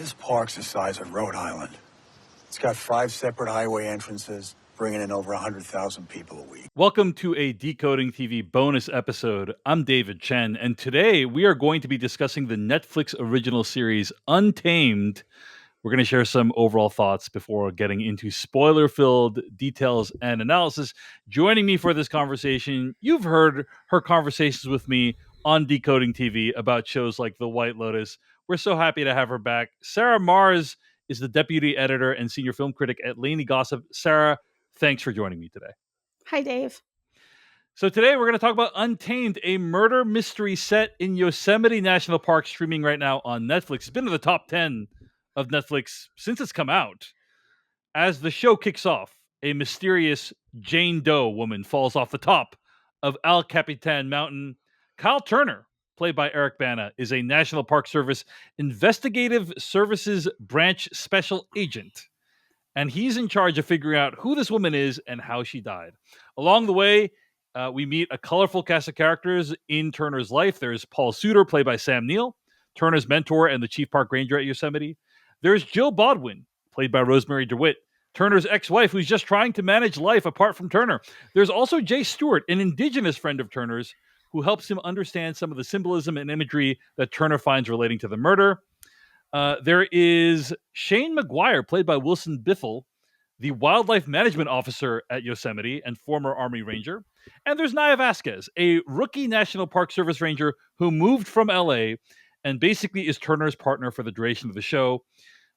This park's the size of Rhode Island. It's got 5 separate highway entrances, bringing in over 100,000 people a week. Welcome to a Decoding TV bonus episode. I'm David Chen, and today we are going to be discussing the Netflix original series Untamed. We're going to share some overall thoughts before getting into spoiler-filled details and analysis. Joining me for this conversation, you've heard her conversations with me on Decoding TV about shows like The White Lotus. We're so happy to have her back. Sarah Marrs is the deputy editor and senior film critic at Laney Gossip. Sarah, thanks for joining me today. Hi, Dave. So today we're going to talk about Untamed, a murder mystery set in Yosemite National Park, streaming right now on Netflix. It's been in the top 10 of Netflix since it's come out. As the show kicks off, a mysterious Jane Doe woman falls off the top of El Capitan Mountain. Kyle Turner, played by Eric Bana, is a National Park Service Investigative Services Branch Special Agent. And he's in charge of figuring out who this woman is and how she died. Along the way, we meet a colorful cast of characters in Turner's life. There's Paul Sudtor, played by Sam Neill, Turner's mentor and the chief park ranger at Yosemite. There's Jill Baldwin, played by Rosemary DeWitt, Turner's ex-wife, who's just trying to manage life apart from Turner. There's also Jay Stewart, an indigenous friend of Turner's, who helps him understand some of the symbolism and imagery that Turner finds relating to the murder. There is Shane McGuire, played by Wilson Biffle, the wildlife management officer at Yosemite and former Army Ranger. And there's Naya Vasquez, a rookie National Park Service Ranger who moved from LA and basically is Turner's partner for the duration of the show.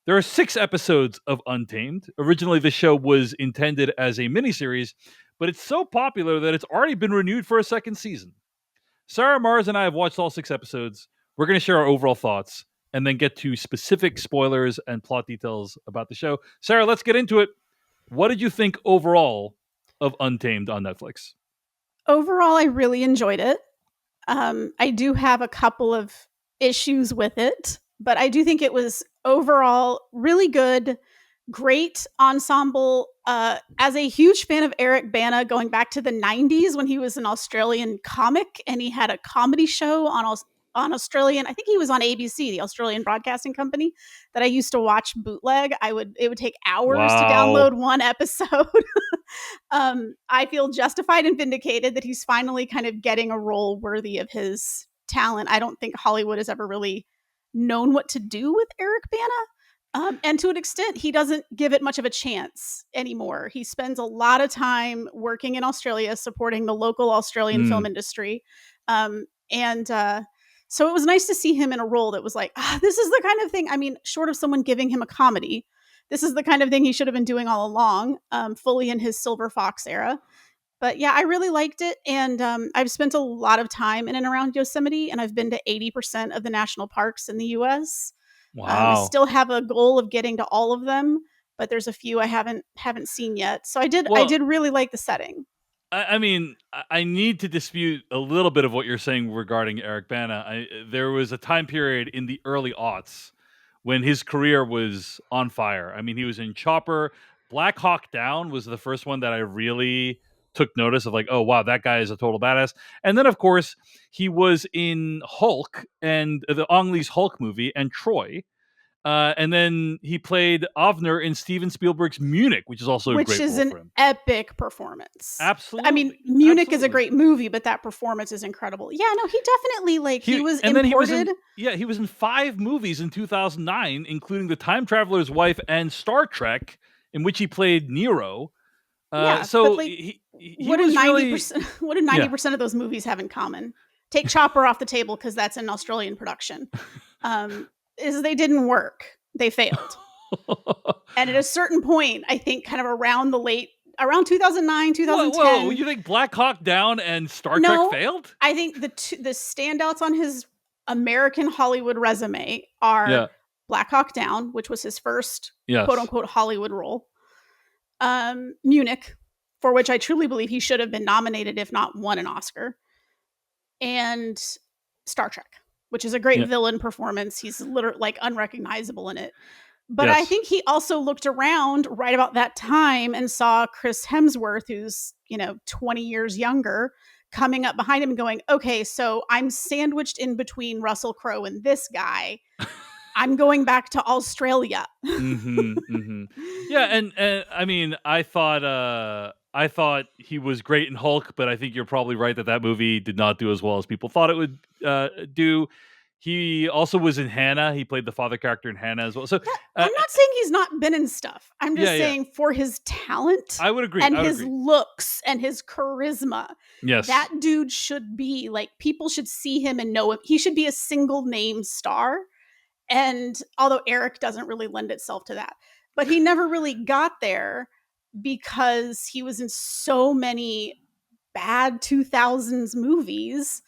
There are 6 episodes of Untamed. Originally, the show was intended as a miniseries, but it's so popular that it's already been renewed for a second season. Sarah Marrs and I have watched all 6 episodes. We're going to share our overall thoughts and then get to specific spoilers and plot details about the show. Sarah, let's get into it. What did you think overall of Untamed on Netflix? Overall, I really enjoyed it. I do have a couple of issues with it, but I do think it was overall really good, great ensemble. As a huge fan of Eric Bana, going back to the 90s when he was an Australian comic and he had a comedy show on Australian, I think he was on ABC, the Australian Broadcasting Company, that I used to watch bootleg. It would take hours to download one episode. I feel justified and vindicated that he's finally kind of getting a role worthy of his talent. I don't think Hollywood has ever really known what to do with Eric Bana. And to an extent, he doesn't give it much of a chance anymore. He spends a lot of time working in Australia, supporting the local Australian film industry. So it was nice to see him in a role that was like, this is the kind of thing, I mean, short of someone giving him a comedy, this is the kind of thing he should have been doing all along, fully in his Silver Fox era. But yeah, I really liked it. And I've spent a lot of time in and around Yosemite, and I've been to 80% of the national parks in the U.S. Wow. I still have a goal of getting to all of them, but there's a few I haven't seen yet. So I did really like the setting. I mean, I need to dispute a little bit of what you're saying regarding Eric Bana. There was a time period in the early aughts when his career was on fire. I mean, he was in Chopper. Black Hawk Down was the first one that I really took notice of, like, oh, wow, that guy is a total badass. And then, of course, he was in Hulk and the Ang Lee's Hulk movie and Troy. And then he played Avner in Steven Spielberg's Munich, which is also a great role for him. Epic performance. Absolutely. I mean, Munich is a great movie, but that performance is incredible. Yeah, no, he definitely, he was imported. He was in 5 movies in 2009, including The Time Traveler's Wife and Star Trek, in which he played Nero. So what do 90% of those movies have in common? Take Chopper off the table because that's an Australian production. Is they didn't work. They failed. And at a certain point, I think kind of around 2009, 2010. Whoa, you think Black Hawk Down and Star Trek failed? I think the standouts on his American Hollywood resume are Black Hawk Down, which was his first quote unquote Hollywood role. Munich, for which I truly believe he should have been nominated, if not won an Oscar. And Star Trek, which is a great villain performance. He's literally like unrecognizable in it. But I think he also looked around right about that time and saw Chris Hemsworth, who's, 20 years younger, coming up behind him and going, okay, so I'm sandwiched in between Russell Crowe and this guy. I'm going back to Australia. Yeah, and I mean, I thought he was great in Hulk, but I think you're probably right that movie did not do as well as people thought it would do. He also was in Hannah. He played the father character in Hannah as well. So I'm not saying he's not been in stuff. I'm just yeah. saying for his talent I would agree. and his looks and his charisma, yes, that dude should be like, people should see him and know him. He should be a single name star. And although Eric doesn't really lend itself to that, but he never really got there because he was in so many bad 2000s movies.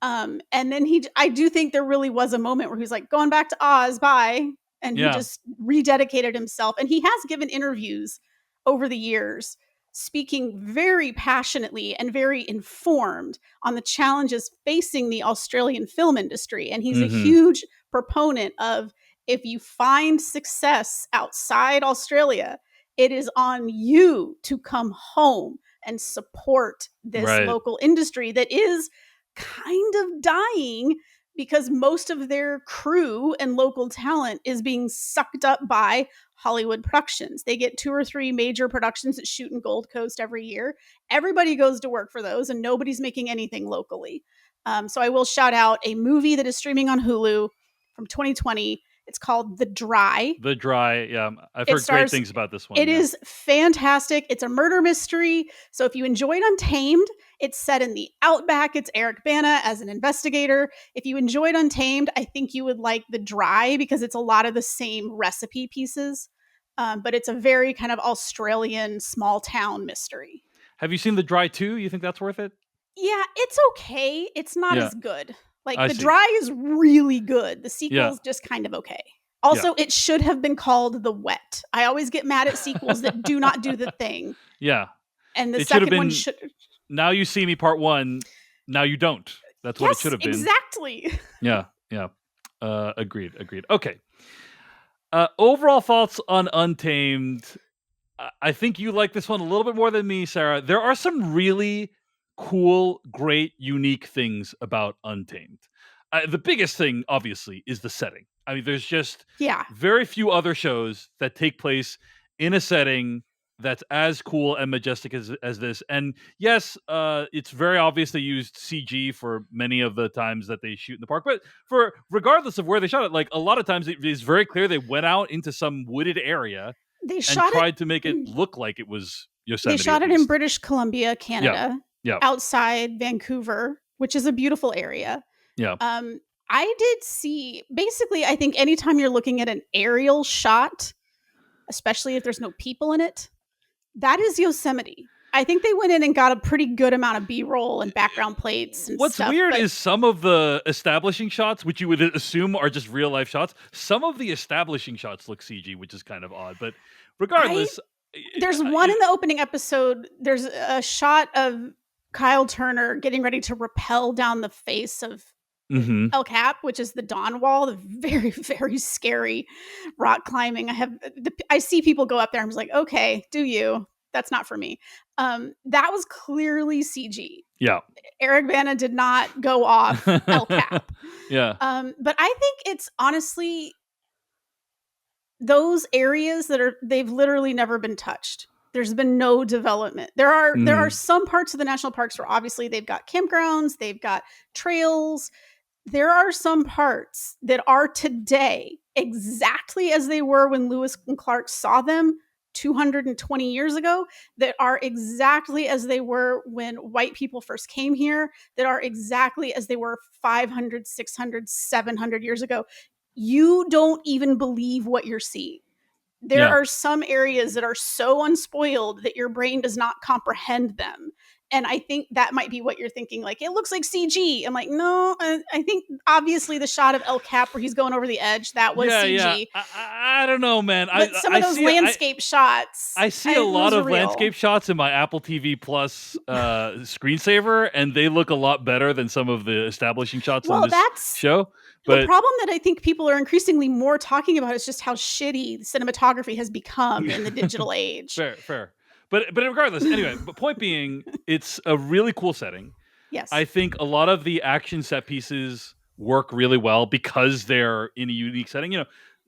And then I do think there really was a moment where he's like, going back to Oz, bye. And he just rededicated himself. And he has given interviews over the years, speaking very passionately and very informed on the challenges facing the Australian film industry. And he's a huge proponent of, if you find success outside Australia, it is on you to come home and support this local industry that is kind of dying because most of their crew and local talent is being sucked up by Hollywood productions. They get 2 or 3 major productions that shoot in Gold Coast every year. Everybody goes to work for those and nobody's making anything locally. So I will shout out a movie that is streaming on Hulu from 2020. It's called The Dry. The Dry, yeah. I've heard great things about this one. It is fantastic. It's a murder mystery. So if you enjoyed Untamed, it's set in the Outback. It's Eric Bana as an investigator. If you enjoyed Untamed, I think you would like The Dry because it's a lot of the same recipe pieces. But it's a very kind of Australian small town mystery. Have you seen The Dry 2? You think that's worth it? Yeah, it's okay. It's not as good. Like, I The see. Dry is really good. The sequel's just kind of okay. Also, it should have been called The Wet. I always get mad at sequels that do not do the thing. Yeah. And the second one should... Now You See Me Part 1, Now You Don't. That's what it should have been. Exactly. Yeah. Agreed. Okay. Overall thoughts on Untamed. I think you like this one a little bit more than me, Sarah. There are some really cool, great, unique things about Untamed. The biggest thing, obviously, is the setting. I mean, there's just very few other shows that take place in a setting that's as cool and majestic as this. And yes, it's very obvious they used CG for many of the times that they shoot in the park. But regardless of where they shot it, like a lot of times it is very clear they went out into some wooded area and tried to make it look like it was Yosemite. They shot it in British Columbia, Canada, outside Vancouver, which is a beautiful area. Yeah. I did see, basically, I think anytime you're looking at an aerial shot, especially if there's no people in it, that is Yosemite. I think they went in and got a pretty good amount of B-roll and background plates and What's weird is some of the establishing shots, which you would assume are just real life shots, some of the establishing shots look CG, which is kind of odd. But regardless... There's one in the opening episode, there's a shot of Kyle Turner getting ready to rappel down the face of El Cap, which is the Dawn Wall, the very, very scary rock climbing. I see people go up there. I'm just like, okay, do you? That's not for me. That was clearly CG. Yeah. Eric Bana did not go off El Cap. Yeah. But I think it's honestly those areas they've literally never been touched. There's been no development. There are some parts of the national parks where obviously they've got campgrounds, they've got trails. There are some parts that are today exactly as they were when Lewis and Clark saw them 220 years ago, that are exactly as they were when white people first came here, that are exactly as they were 500, 600, 700 years ago. You don't even believe what you're seeing. There are some areas that are so unspoiled that your brain does not comprehend them. And I think that might be what you're thinking. Like, it looks like CG. I'm like, no, I think obviously the shot of El Cap where he's going over the edge, that was CG. Yeah. I don't know, man. But some of those landscape shots. I see a lot of landscape shots in my Apple TV Plus screensaver, and they look a lot better than some of the establishing shots on this show. But the problem that I think people are increasingly more talking about is just how shitty cinematography has become in the digital age. Fair. But regardless, anyway, but point being, it's a really cool setting. Yes. I think a lot of the action set pieces work really well because they're in a unique setting.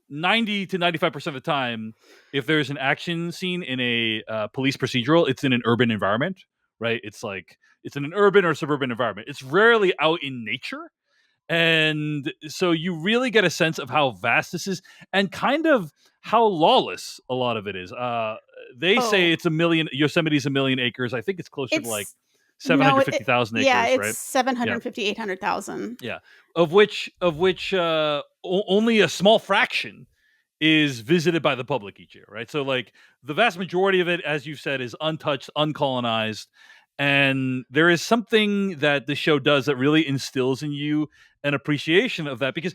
90 to 95% of the time, if there's an action scene in a police procedural, it's in an urban environment, right? It's in an urban or suburban environment. It's rarely out in nature. And so you really get a sense of how vast this is and kind of how lawless a lot of it is. They say it's Yosemite's 1,000,000 acres. I think it's closer to like 750,000 acres, it's right? 750, 800,000. Yeah. Of which only a small fraction is visited by the public each year, right? So like the vast majority of it, as you've said, is untouched, uncolonized. And there is something that the show does that really instills in you an appreciation of that because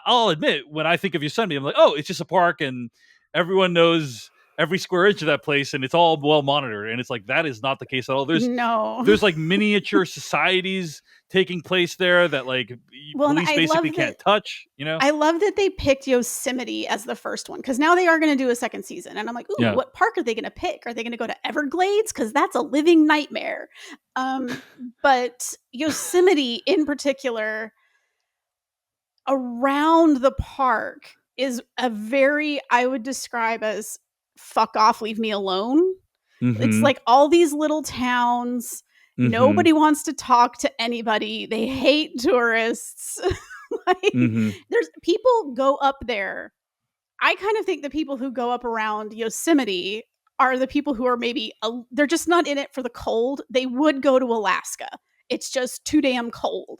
I'll admit, when I think of Yosemite, I'm like, oh, it's just a park and everyone knows every square inch of that place and it's all well monitored. And it's like, that is not the case at all. There's like miniature societies taking place there that like police basically can't touch, I love that they picked Yosemite as the first one because now they are going to do a second season. And I'm like, ooh, what park are they going to pick? Are they going to go to Everglades? Because that's a living nightmare. But Yosemite in particular, around the park is I would describe as fuck off, leave me alone. Mm-hmm. It's like all these little towns. Mm-hmm. Nobody wants to talk to anybody. They hate tourists. There's people go up there. I kind of think the people who go up around Yosemite are the people who are maybe they're just not in it for the cold. They would go to Alaska. It's just too damn cold.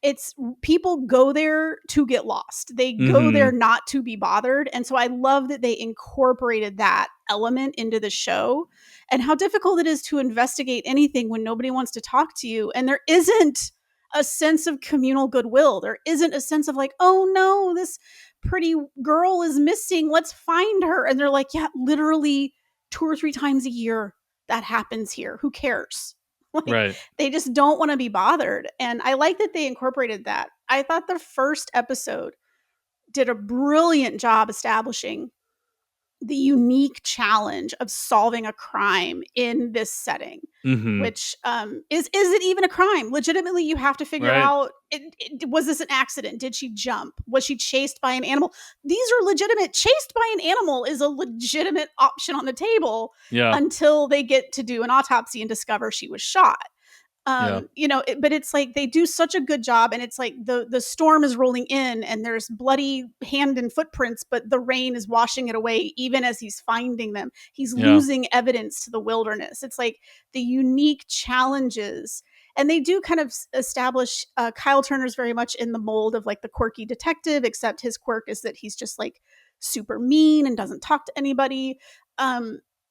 It's people go there to get lost. They go there not to be bothered. And so I love that they incorporated that element into the show and how difficult it is to investigate anything when nobody wants to talk to you. And there isn't a sense of communal goodwill. There isn't a sense of like, oh no, this pretty girl is missing. Let's find her. And they're like, yeah, literally 2 or 3 times a year that happens here. Who cares? Like, right. They just don't want to be bothered. And I like that they incorporated that. I thought the first episode did a brilliant job establishing the unique challenge of solving a crime in this setting, which is it even a crime? Legitimately, you have to figure out, was this an accident? Did she jump? Was she chased by an animal? These are legitimate. Chased by an animal is a legitimate option on the table until they get to do an autopsy and discover she was shot. But it's like they do such a good job, and it's like the storm is rolling in and there's bloody hand and footprints, but the rain is washing it away even as he's finding them. He's losing evidence to the wilderness. It's like the unique challenges, and they do kind of establish Kyle Turner's very much in the mold of like the quirky detective, except his quirk is that he's just like super mean and doesn't talk to anybody.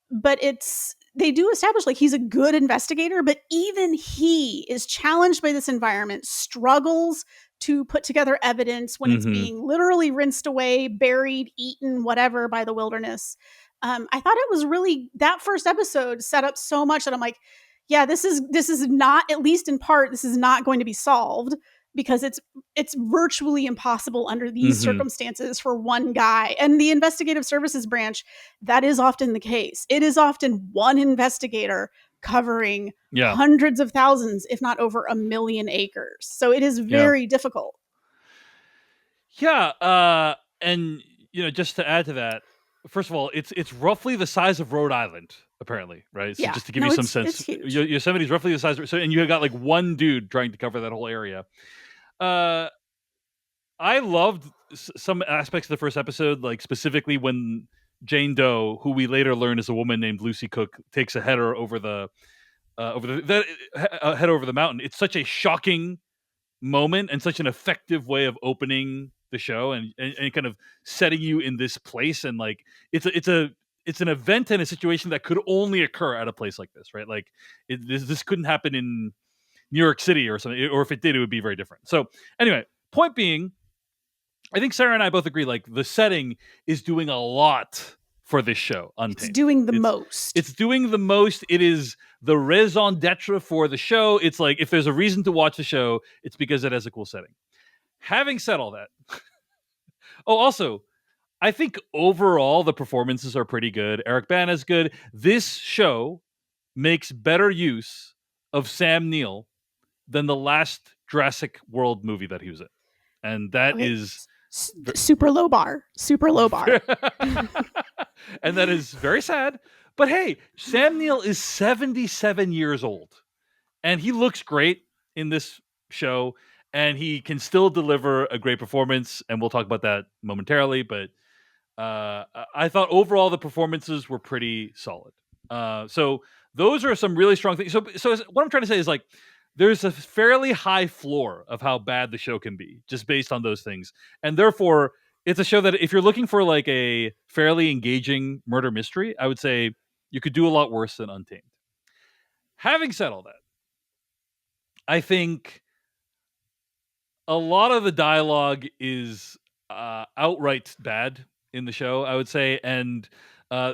But they do establish like he's a good investigator, but even he is challenged by this environment, struggles to put together evidence when it's being literally rinsed away, buried, eaten, whatever by the wilderness. I thought it was really, that first episode set up so much that I'm like, yeah, this is not, at least in part, this is not going to be solved because it's virtually impossible under these circumstances for one guy. And the investigative services branch, that is often the case. It is often one investigator covering hundreds of thousands, if not over 1 million acres. So it is very difficult. Yeah. And, just to add to that, first of all, it's roughly the size of Rhode Island, apparently, right? So just to give you some sense, Yosemite's roughly the size. And you got like one dude trying to cover that whole area. I loved some aspects of the first episode, like specifically when Jane Doe, who we later learn is a woman named Lucy Cook, takes a header over the head over the mountain. It's such a shocking moment and such an effective way of opening the show and kind of setting you in this place. And like it's an event and a situation that could only occur at a place like this, right? Like this couldn't happen in New York City or something, or if it did, it would be very different. So anyway, point being, I think Sarah and I both agree, like the setting is doing a lot for this show. Untamed. It's doing the most. It's doing the most. It is the raison d'etre for the show. It's like, if there's a reason to watch the show, it's because it has a cool setting. Having said all that, also, I think overall the performances are pretty good. Eric Bana is good. This show makes better use of Sam Neill than the last Jurassic World movie that he was in. and that Okay. is Super low bar. Super low bar. and that is very sad. But hey, Sam Neill is 77 years old, and he looks great in this show, and he can still deliver a great performance, and we'll talk about that momentarily. But I thought overall the performances were pretty solid. So those are some really strong things. So what I'm trying to say is, like, there's a fairly high floor of how bad the show can be just based on those things, and therefore it's a show that if you're looking for like a fairly engaging murder mystery, I would say you could do a lot worse than Untamed. Having said all that, I think a lot of the dialogue is outright bad in the show, I would say. And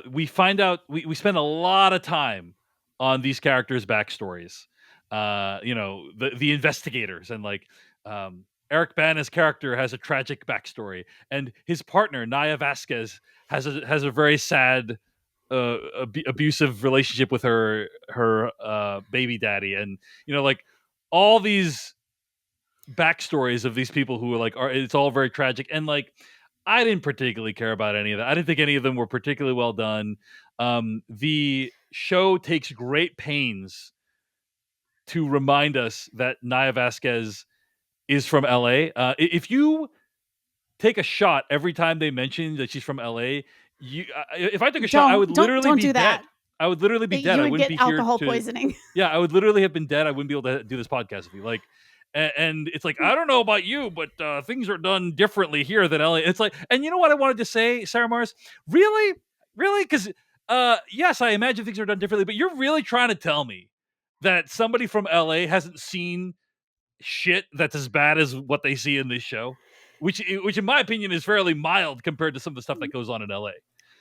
we find out, we spend a lot of time on these characters' backstories. The investigators, and like Eric Bana's character has a tragic backstory, and his partner, Naya Vasquez, has a very sad abusive relationship with her baby daddy, and like all these backstories of these people who it's all very tragic, and like I didn't particularly care about any of that. I didn't think any of them were particularly well done. The show takes great pains to remind us that Naya Vasquez is from LA. If you take a shot every time they mention that she's from LA, if I took a shot, I would literally be dead. I would literally be dead. You I would wouldn't get be here alcohol poisoning. Yeah, I would literally have been dead. I wouldn't be able to do this podcast with you. Like, and it's like, I don't know about you, but things are done differently here than LA. It's like, and you know what I wanted to say, Sarah Marrs? Really? Because yes, I imagine things are done differently, but you're really trying to tell me that somebody from LA hasn't seen shit that's as bad as what they see in this show, which in my opinion is fairly mild compared to some of the stuff that goes on in LA.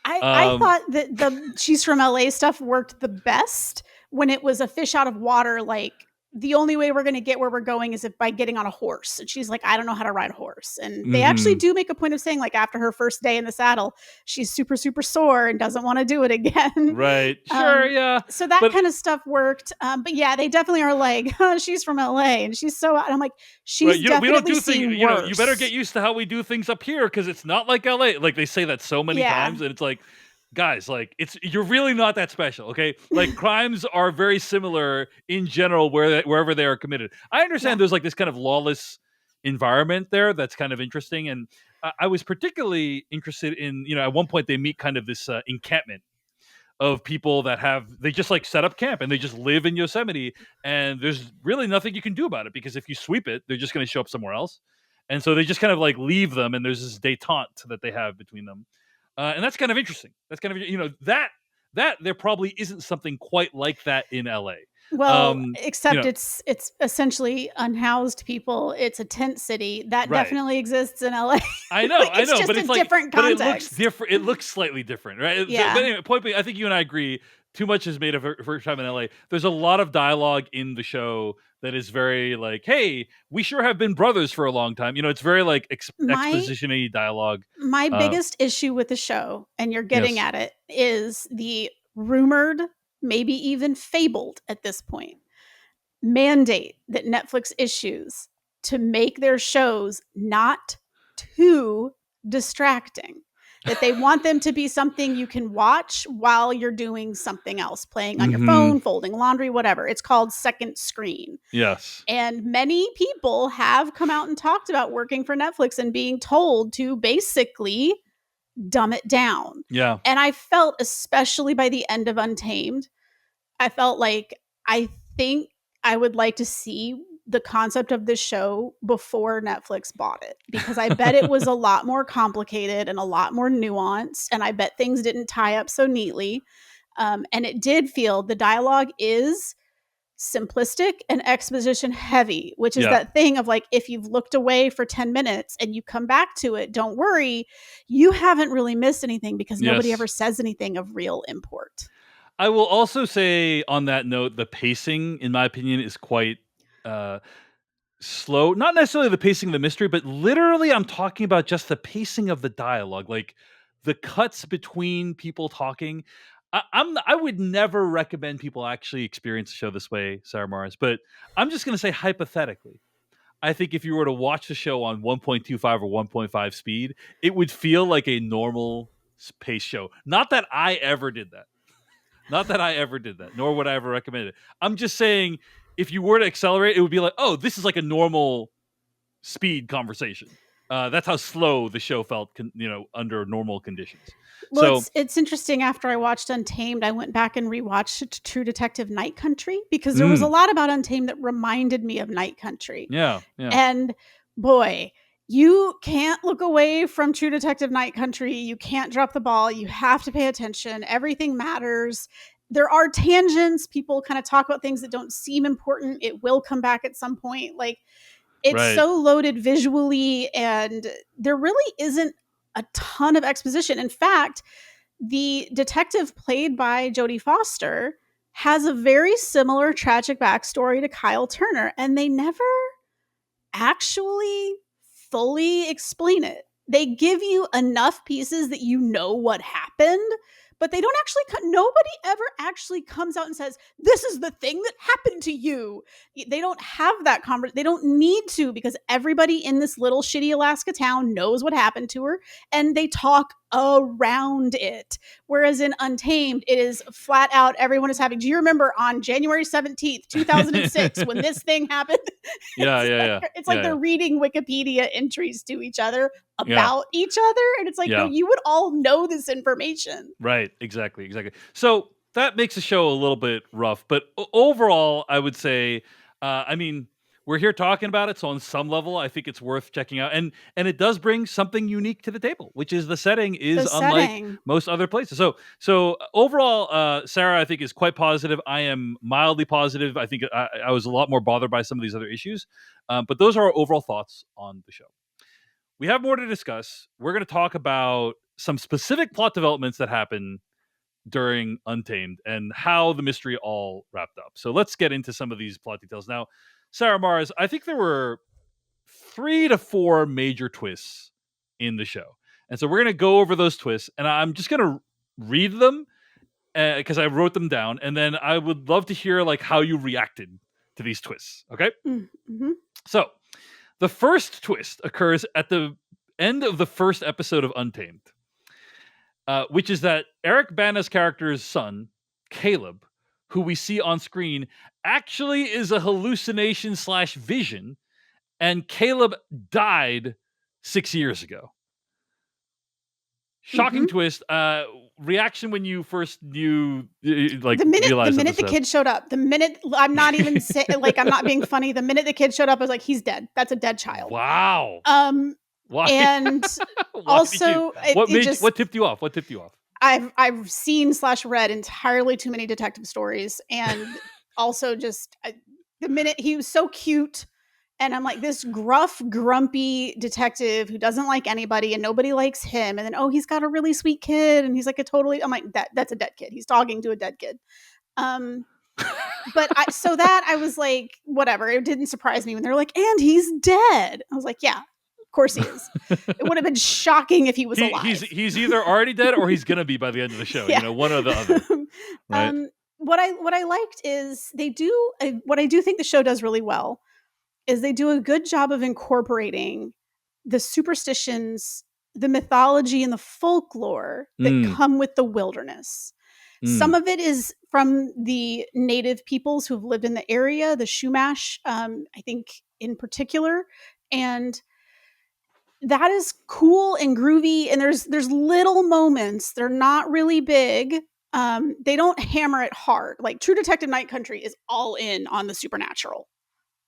I thought that the she's from LA stuff worked the best when it was a fish out of water. Like, the only way we're going to get where we're going is if by getting on a horse. And she's like, I don't know how to ride a horse. And they actually do make a point of saying, like, after her first day in the saddle, she's super, super sore and doesn't want to do it again. Right. Sure. Yeah. So that kind of stuff worked. But yeah, they definitely are like, oh, she's from LA and she's so, and I'm like, she's definitely we don't do things, you better get used to how we do things up here, because it's not like LA. Like, they say that so many times, and it's like, guys, like, you're really not that special, okay? Like, crimes are very similar in general wherever they are committed. I understand there's like this kind of lawless environment there that's kind of interesting, and I was particularly interested in, at one point they meet kind of this encampment of people that they just like set up camp and they just live in Yosemite, and there's really nothing you can do about it, because if you sweep it, they're just going to show up somewhere else. And so they just kind of like leave them, and there's this détente that they have between them. And that's kind of interesting. That's kind of, that there probably isn't something quite like that in LA. Well, except it's essentially unhoused people. It's a tent city that definitely exists in LA. I know, like, it's just but it's a different context. But it looks different. It looks slightly different, right? Yeah. But anyway, point being, I think you and I agree. Too much is made of her first time in LA. There's a lot of dialogue in the show that is very like, hey, we sure have been brothers for a long time. It's very like exposition-y dialogue. My biggest issue with the show, and you're getting at it, is the rumored, maybe even fabled at this point, mandate that Netflix issues to make their shows not too distracting. That they want them to be something you can watch while you're doing something else, playing on your phone, folding laundry, whatever. It's called second screen. Yes. And many people have come out and talked about working for Netflix and being told to basically dumb it down. Yeah. And I felt, especially by the end of Untamed, I felt like, I think I would like to see the concept of this show before Netflix bought it, because I bet it was a lot more complicated and a lot more nuanced, and I bet things didn't tie up so neatly. And it did feel the dialogue is simplistic and exposition heavy, which is that thing of like, if you've looked away for 10 minutes and you come back to it, don't worry, you haven't really missed anything, because nobody ever says anything of real import. I will also say on that note, the pacing, in my opinion, is quite slow. Not necessarily the pacing of the mystery, but literally I'm talking about just the pacing of the dialogue, like the cuts between people talking. I would never recommend people actually experience the show this way, Sarah Marrs, but I'm just going to say hypothetically, I think if you were to watch the show on 1.25 or 1.5 speed, it would feel like a normal pace show. Not that I ever did that. Not that I ever did that, nor would I ever recommend it. I'm just saying, if you were to accelerate, it would be like, oh, this is like a normal speed conversation. That's how slow the show felt, under normal conditions. Well, So it's interesting. After I watched Untamed, I went back and rewatched True Detective Night Country because there was a lot about Untamed that reminded me of Night Country. yeah. And boy, you can't look away from True Detective Night Country. You can't drop the ball. You have to pay attention. Everything matters. There are tangents. People kind of talk about things that don't seem important. It will come back at some point. Like, it's Right. so loaded visually, and there really isn't a ton of exposition. In fact, the detective played by Jodie Foster has a very similar tragic backstory to Kyle Turner, and they never actually fully explain it. They give you enough pieces that you know what happened, but they don't actually, nobody ever actually comes out and says, this is the thing that happened to you. They don't have that conversation. They don't need to, because everybody in this little shitty Alaska town knows what happened to her, and they talk around it. Whereas in Untamed, it is flat out, everyone is having, do you remember on January 17th, 2006, when this thing happened? It's like they're reading Wikipedia entries to each other about each other. And it's like, no, you would all know this information. Right. Exactly. So that makes the show a little bit rough. But overall, I would say, we're here talking about it, so on some level, I think it's worth checking out, and it does bring something unique to the table, which is the setting is unlike most other places. So overall, Sarah, I think, is quite positive. I am mildly positive. I think I was a lot more bothered by some of these other issues, but those are our overall thoughts on the show. We have more to discuss. We're going to talk about some specific plot developments that happen during Untamed and how the mystery all wrapped up. So let's get into some of these plot details now. Sarah Marrs, I think there were 3 to 4 major twists in the show. And so we're going to go over those twists, and I'm just going to read them because I wrote them down. And then I would love to hear like how you reacted to these twists. Okay. Mm-hmm. So the first twist occurs at the end of the first episode of Untamed, which is that Eric Bana's character's son, Caleb, who we see on screen, actually is a hallucination / vision, and Caleb died 6 years ago. Shocking twist. Reaction when you first knew, like, the minute the kid showed up. The minute, I'm not even saying, like, I'm not being funny. The minute the kid showed up, I was like, he's dead. That's a dead child. Wow. Why? And also, what tipped you off? I've seen / read entirely too many detective stories, and also just the minute he was so cute, and I'm like, this gruff, grumpy detective who doesn't like anybody, and nobody likes him, and then he's got a really sweet kid, and he's like I'm like, that's a dead kid. He's talking to a dead kid. But I was like, whatever. It didn't surprise me when they're like, and he's dead. I was like, yeah. Of course he is. It would have been shocking if he was alive. He's either already dead or he's gonna be by the end of the show. Yeah. One or the other. Right? What I liked is what I do think the show does really well is they do a good job of incorporating the superstitions, the mythology, and the folklore that come with the wilderness. Some of it is from the native peoples who've lived in the area, the Chumash, I think in particular, and that is cool and groovy. And there's little moments. They're not really big. They don't hammer it hard. Like True Detective Night Country is all in on the supernatural,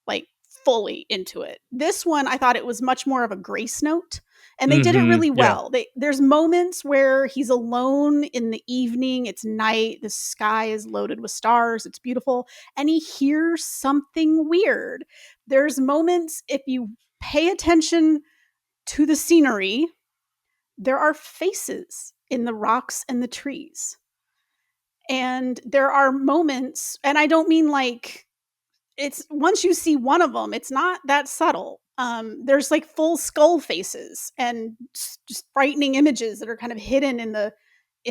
like fully into it. This one, I thought it was much more of a grace note, and they did it really well. There's moments where he's alone in the evening. It's night. The sky is loaded with stars. It's beautiful. And he hears something weird. There's moments, if you pay attention to the scenery, there are faces in the rocks and the trees. And there are moments, and I don't mean like, it's once you see one of them, it's not that subtle. There's like full skull faces and just frightening images that are kind of hidden in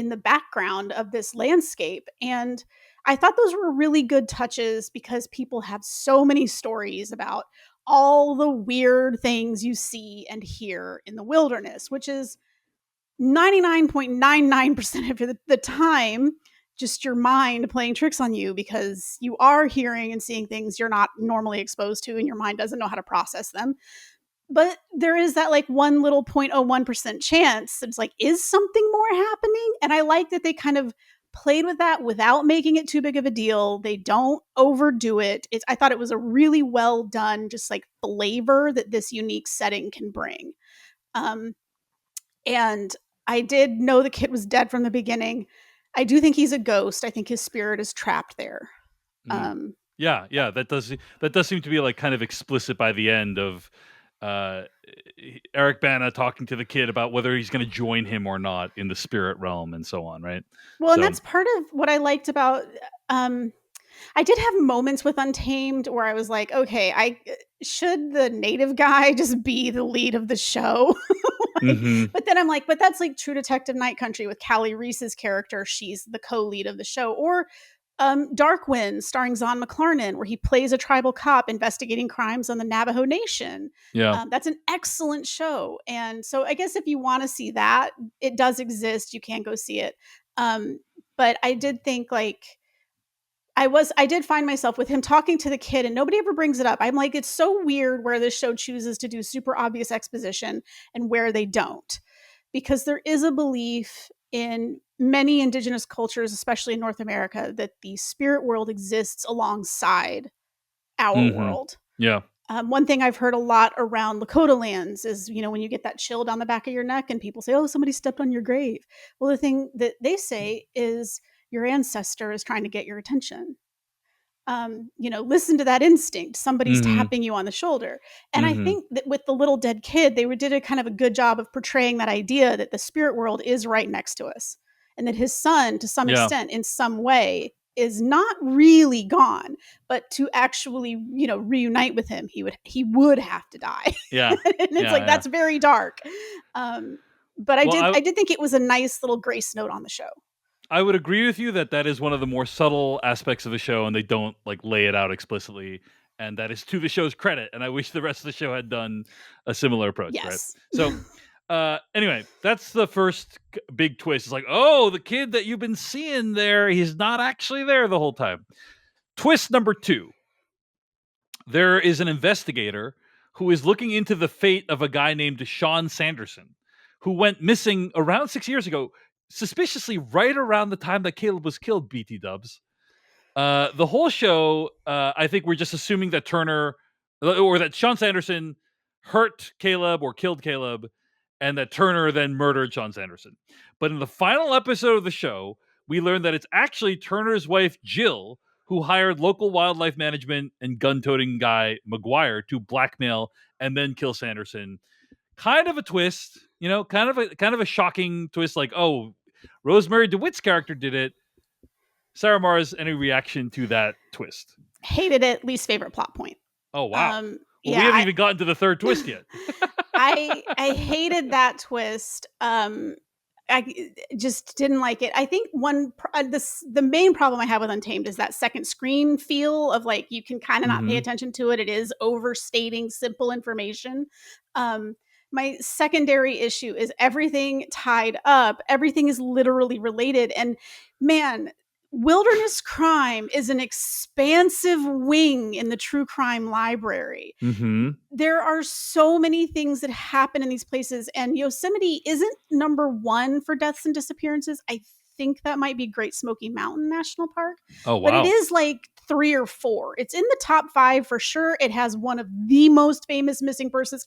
the background of this landscape. And I thought those were really good touches because people have so many stories about all the weird things you see and hear in the wilderness, which is 99.99% of the time just your mind playing tricks on you, because you are hearing and seeing things you're not normally exposed to and your mind doesn't know how to process them. But there is that like one little 0.01% chance that it's like, is something more happening? And I like that they kind of played with that without making it too big of a deal. They don't overdo it. I thought it was a really well done, just like flavor that this unique setting can bring. And I did know the kid was dead from the beginning. I do think he's a ghost. I think his spirit is trapped there. Yeah, that does seem to be like kind of explicit by the end of Eric Bana talking to the kid about whether he's going to join him or not in the spirit realm and so on, right? Well, and that's part of what I liked about. I did have moments with Untamed where I was like, okay, should the native guy just be the lead of the show? But then I'm like, but that's like True Detective Night Country with Callie Reese's character. She's the co-lead of the show. Or Dark Wind, starring Zahn McClarnon, where he plays a tribal cop investigating crimes on the Navajo Nation. Yeah. That's an excellent show. And so I guess if you want to see that, it does exist. You can go see it. But I did think like, I did find myself with him talking to the kid and nobody ever brings it up. I'm like, it's so weird where this show chooses to do super obvious exposition and where they don't. Because there is a belief in many indigenous cultures, especially in North America, that the spirit world exists alongside our world. Yeah. One thing I've heard a lot around Lakota lands is, when you get that chill down the back of your neck and people say, oh, somebody stepped on your grave. Well, the thing that they say is your ancestor is trying to get your attention. Listen to that instinct. Somebody's tapping you on the shoulder. And I think that with the little dead kid, they did a kind of a good job of portraying that idea that the spirit world is right next to us and that his son, to some extent, in some way, is not really gone, but to actually, reunite with him, he would have to die. Yeah. And it's that's very dark. But I did think it was a nice little grace note on the show. I would agree with you that is one of the more subtle aspects of the show, and they don't like lay it out explicitly, and that is to the show's credit. And I wish the rest of the show had done a similar approach. Yes. Right? So, anyway, that's the first big twist. It's like, oh, the kid that you've been seeing there, he's not actually there the whole time. Twist number 2. There is an investigator who is looking into the fate of a guy named Deshawn Sanderson, who went missing around 6 years ago, suspiciously right around the time that Caleb was killed, BT dubs. The whole show, I think we're just assuming that Turner, or that Sean Sanderson hurt Caleb or killed Caleb, and that Turner then murdered Sean Sanderson. But in the final episode of the show, we learn that it's actually Turner's wife, Jill, who hired local wildlife management and gun-toting guy McGuire to blackmail and then kill Sanderson. Kind of a twist, kind of a shocking twist. Like, oh, Rosemary DeWitt's character did it. Sarah Marrs, any reaction to that twist? Hated it. Least favorite plot point. Oh wow! We haven't even gotten to the third twist yet. I hated that twist. I just didn't like it. I think the main problem I have with Untamed is that second screen feel of like you can kind of not pay attention to it. It is overstating simple information. My secondary issue is everything tied up. Everything is literally related. And man, wilderness crime is an expansive wing in the true crime library. There are so many things that happen in these places, and Yosemite isn't number 1 for deaths and disappearances. I think that might be Great Smoky Mountain National Park. Oh, wow. But it is like 3 or 4. It's in the top 5 for sure. It has one of the most famous missing person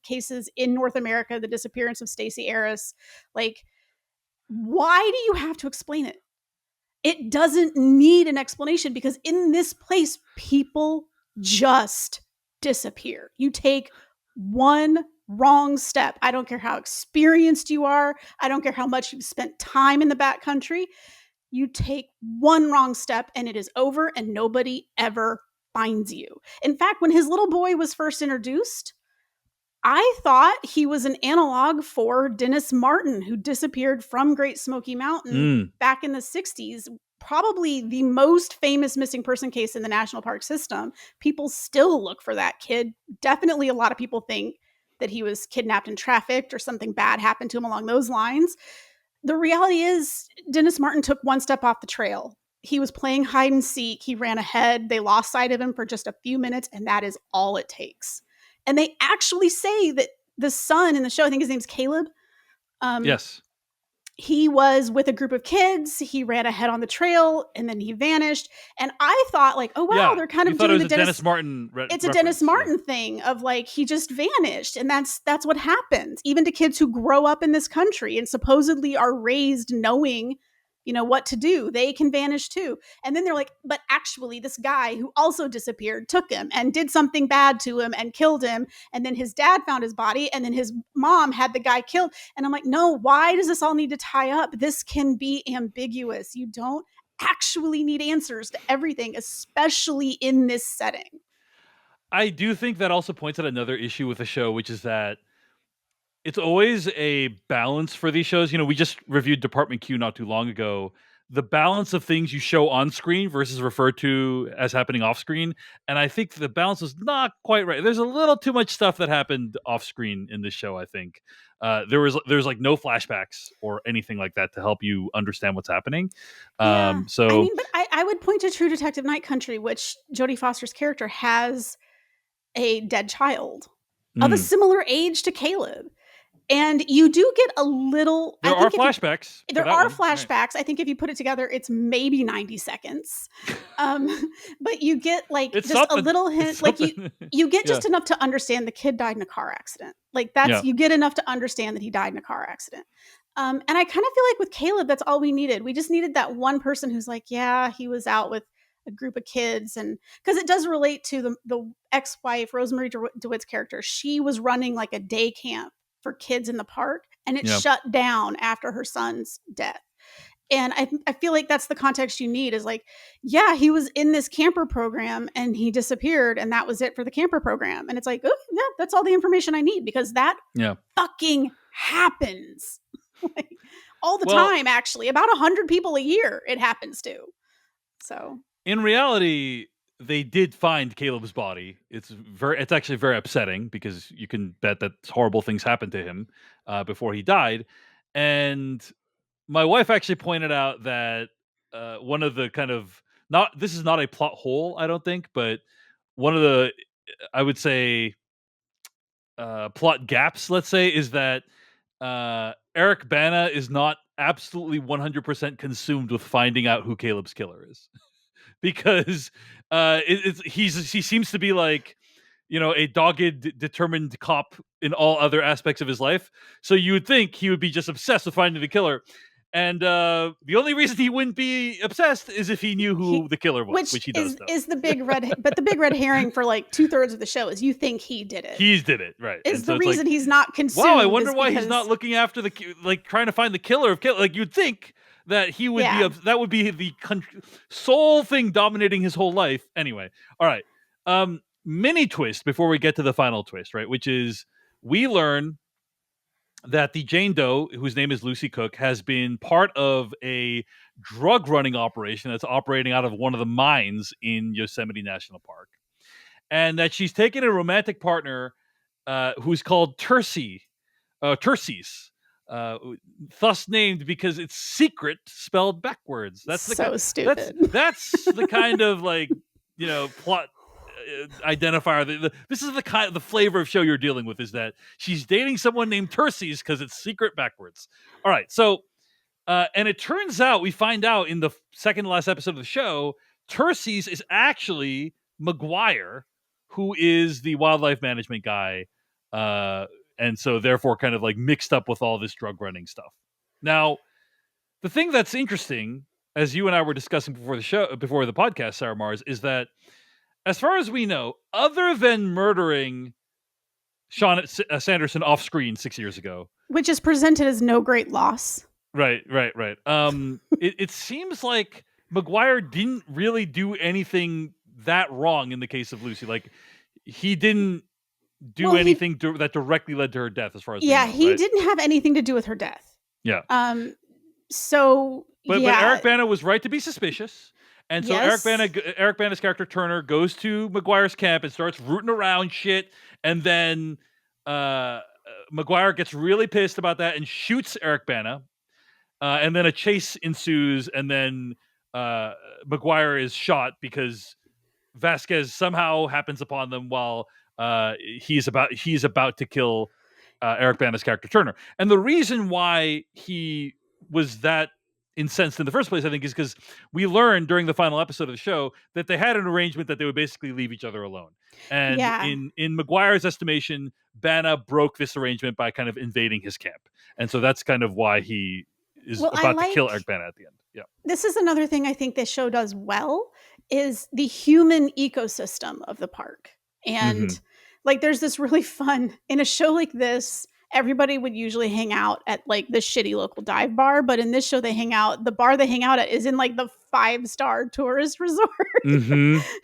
cases in North America, the disappearance of Stacey Arris. Like, why do you have to explain it? It doesn't need an explanation, because in this place, people just disappear. You take one wrong step. I don't care how experienced you are. I don't care how much you've spent time in the backcountry. You take one wrong step and it is over and nobody ever finds you. In fact, when his little boy was first introduced, I thought he was an analog for Dennis Martin, who disappeared from Great Smoky Mountain back in the 60s, probably the most famous missing person case in the national park system. People still look for that kid. Definitely a lot of people think that he was kidnapped and trafficked or something bad happened to him along those lines. The reality is Dennis Martin took one step off the trail. He was playing hide and seek. He ran ahead. They lost sight of him for just a few minutes, and that is all it takes. And they actually say that the son in the show, I think his name's Caleb. Yes. He was with a group of kids. He ran ahead on the trail and then he vanished. And I thought like, oh, wow, they're kind of doing the Dennis Martin. It's a Dennis Martin thing of like, he just vanished. And that's what happens even to kids who grow up in this country and supposedly are raised knowing, what to do. They can vanish too. And then they're like, but actually this guy who also disappeared took him and did something bad to him and killed him. And then his dad found his body and then his mom had the guy killed. And I'm like, no, why does this all need to tie up? This can be ambiguous. You don't actually need answers to everything, especially in this setting. I do think that also points out another issue with the show, which is that it's always a balance for these shows. We just reviewed Department Q not too long ago. The balance of things you show on screen versus referred to as happening off screen. And I think the balance is not quite right. There's a little too much stuff that happened off screen in this show, I think. There's like no flashbacks or anything like that to help you understand what's happening. But I would point to True Detective Night Country, which Jodie Foster's character has a dead child of a similar age to Caleb. And you do get a little... There are flashbacks. There are flashbacks. Right. I think if you put it together, it's maybe 90 seconds. But you get like it's just something. A little hint. Like you get just enough to understand the kid died in a car accident. Like you get enough to understand that he died in a car accident. And I kind of feel like with Caleb, that's all we needed. We just needed that one person who's like, yeah, he was out with a group of kids. And because it does relate to the ex-wife, Rosemary DeWitt's character. She was running like a day camp for kids in the park, and it shut down after her son's death. And I feel like that's the context you need is like, yeah, he was in this camper program and he disappeared and that was it for the camper program. And it's like, oh, yeah, that's all the information I need because that fucking happens like, all the time, actually. About 100 people a year it happens to. So in reality, they did find Caleb's body. It's actually very upsetting because you can bet that horrible things happened to him before he died. And my wife actually pointed out that one of the kind of this is not a plot hole, I don't think, but one of the, I would say, plot gaps, let's say, is that Eric Bana is not absolutely 100% consumed with finding out who Caleb's killer is. Because he seems to be like, a dogged, determined cop in all other aspects of his life. So you would think he would be just obsessed with finding the killer. And the only reason he wouldn't be obsessed is if he knew who the killer was, which he does. Is the big red, but the big red herring for like 2/3 of the show is you think he did it. He did it, right? Is the reason he's not consumed. Wow, I wonder why he's not looking after trying to find the killer of killer. Like you'd think that he would be that would be the sole thing dominating his whole life. Anyway, all right. Mini twist before we get to the final twist, right? Which is we learn that the Jane Doe, whose name is Lucy Cook, has been part of a drug running operation that's operating out of one of the mines in Yosemite National Park, and that she's taken a romantic partner who's called Terces. Thus named because it's secret spelled backwards. That's so stupid. That's the kind of plot identifier. This is the flavor of show you're dealing with, is that she's dating someone named Terces because it's secret backwards. All right, so and it turns out we find out in the second to last episode of the show, Terces is actually McGuire, who is the wildlife management guy. And so therefore kind of like mixed up with all this drug running stuff. Now, the thing that's interesting, as you and I were discussing before the podcast, Sarah Marrs, is that as far as we know, other than murdering Deshawn Sanderson off screen 6 years ago, which is presented as no great loss. Right. It seems like McGuire didn't really do anything that wrong in the case of Lucy. Like he didn't do anything that directly led to her death, as far as we know, he didn't have anything to do with her death. Yeah. So But Yeah. Eric Bana was right to be suspicious. And so Yes. Eric Bana's character Turner goes to McGuire's camp and starts rooting around shit. And then McGuire gets really pissed about that and shoots Eric Bana. And then a chase ensues, and then McGuire is shot because Vasquez somehow happens upon them while he's about to kill Eric Bana's character Turner. And the reason why he was that incensed in the first place, I think, is because we learned during the final episode of the show that they had an arrangement that they would basically leave each other alone. And in McGuire's estimation, Bana broke this arrangement by kind of invading his camp. And so that's kind of why he is about to kill Eric Bana at the end. Yeah. This is another thing I think this show does well is the human ecosystem of the park. And like there's this really fun in a show like this, everybody would usually hang out at like the shitty local dive bar, but in this show the bar they hang out at is in like the 5-star tourist resort.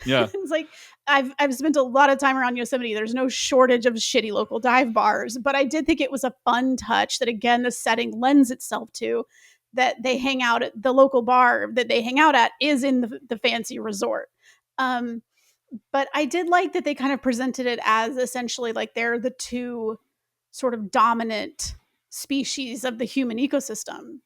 Yeah. It's like I've spent a lot of time around Yosemite. There's no shortage of shitty local dive bars, but I did think it was a fun touch that again the setting lends itself to, that they hang out at the local bar that they hang out at is in the fancy resort. But I did like that they kind of presented it as essentially like they're the two sort of dominant species of the human ecosystem.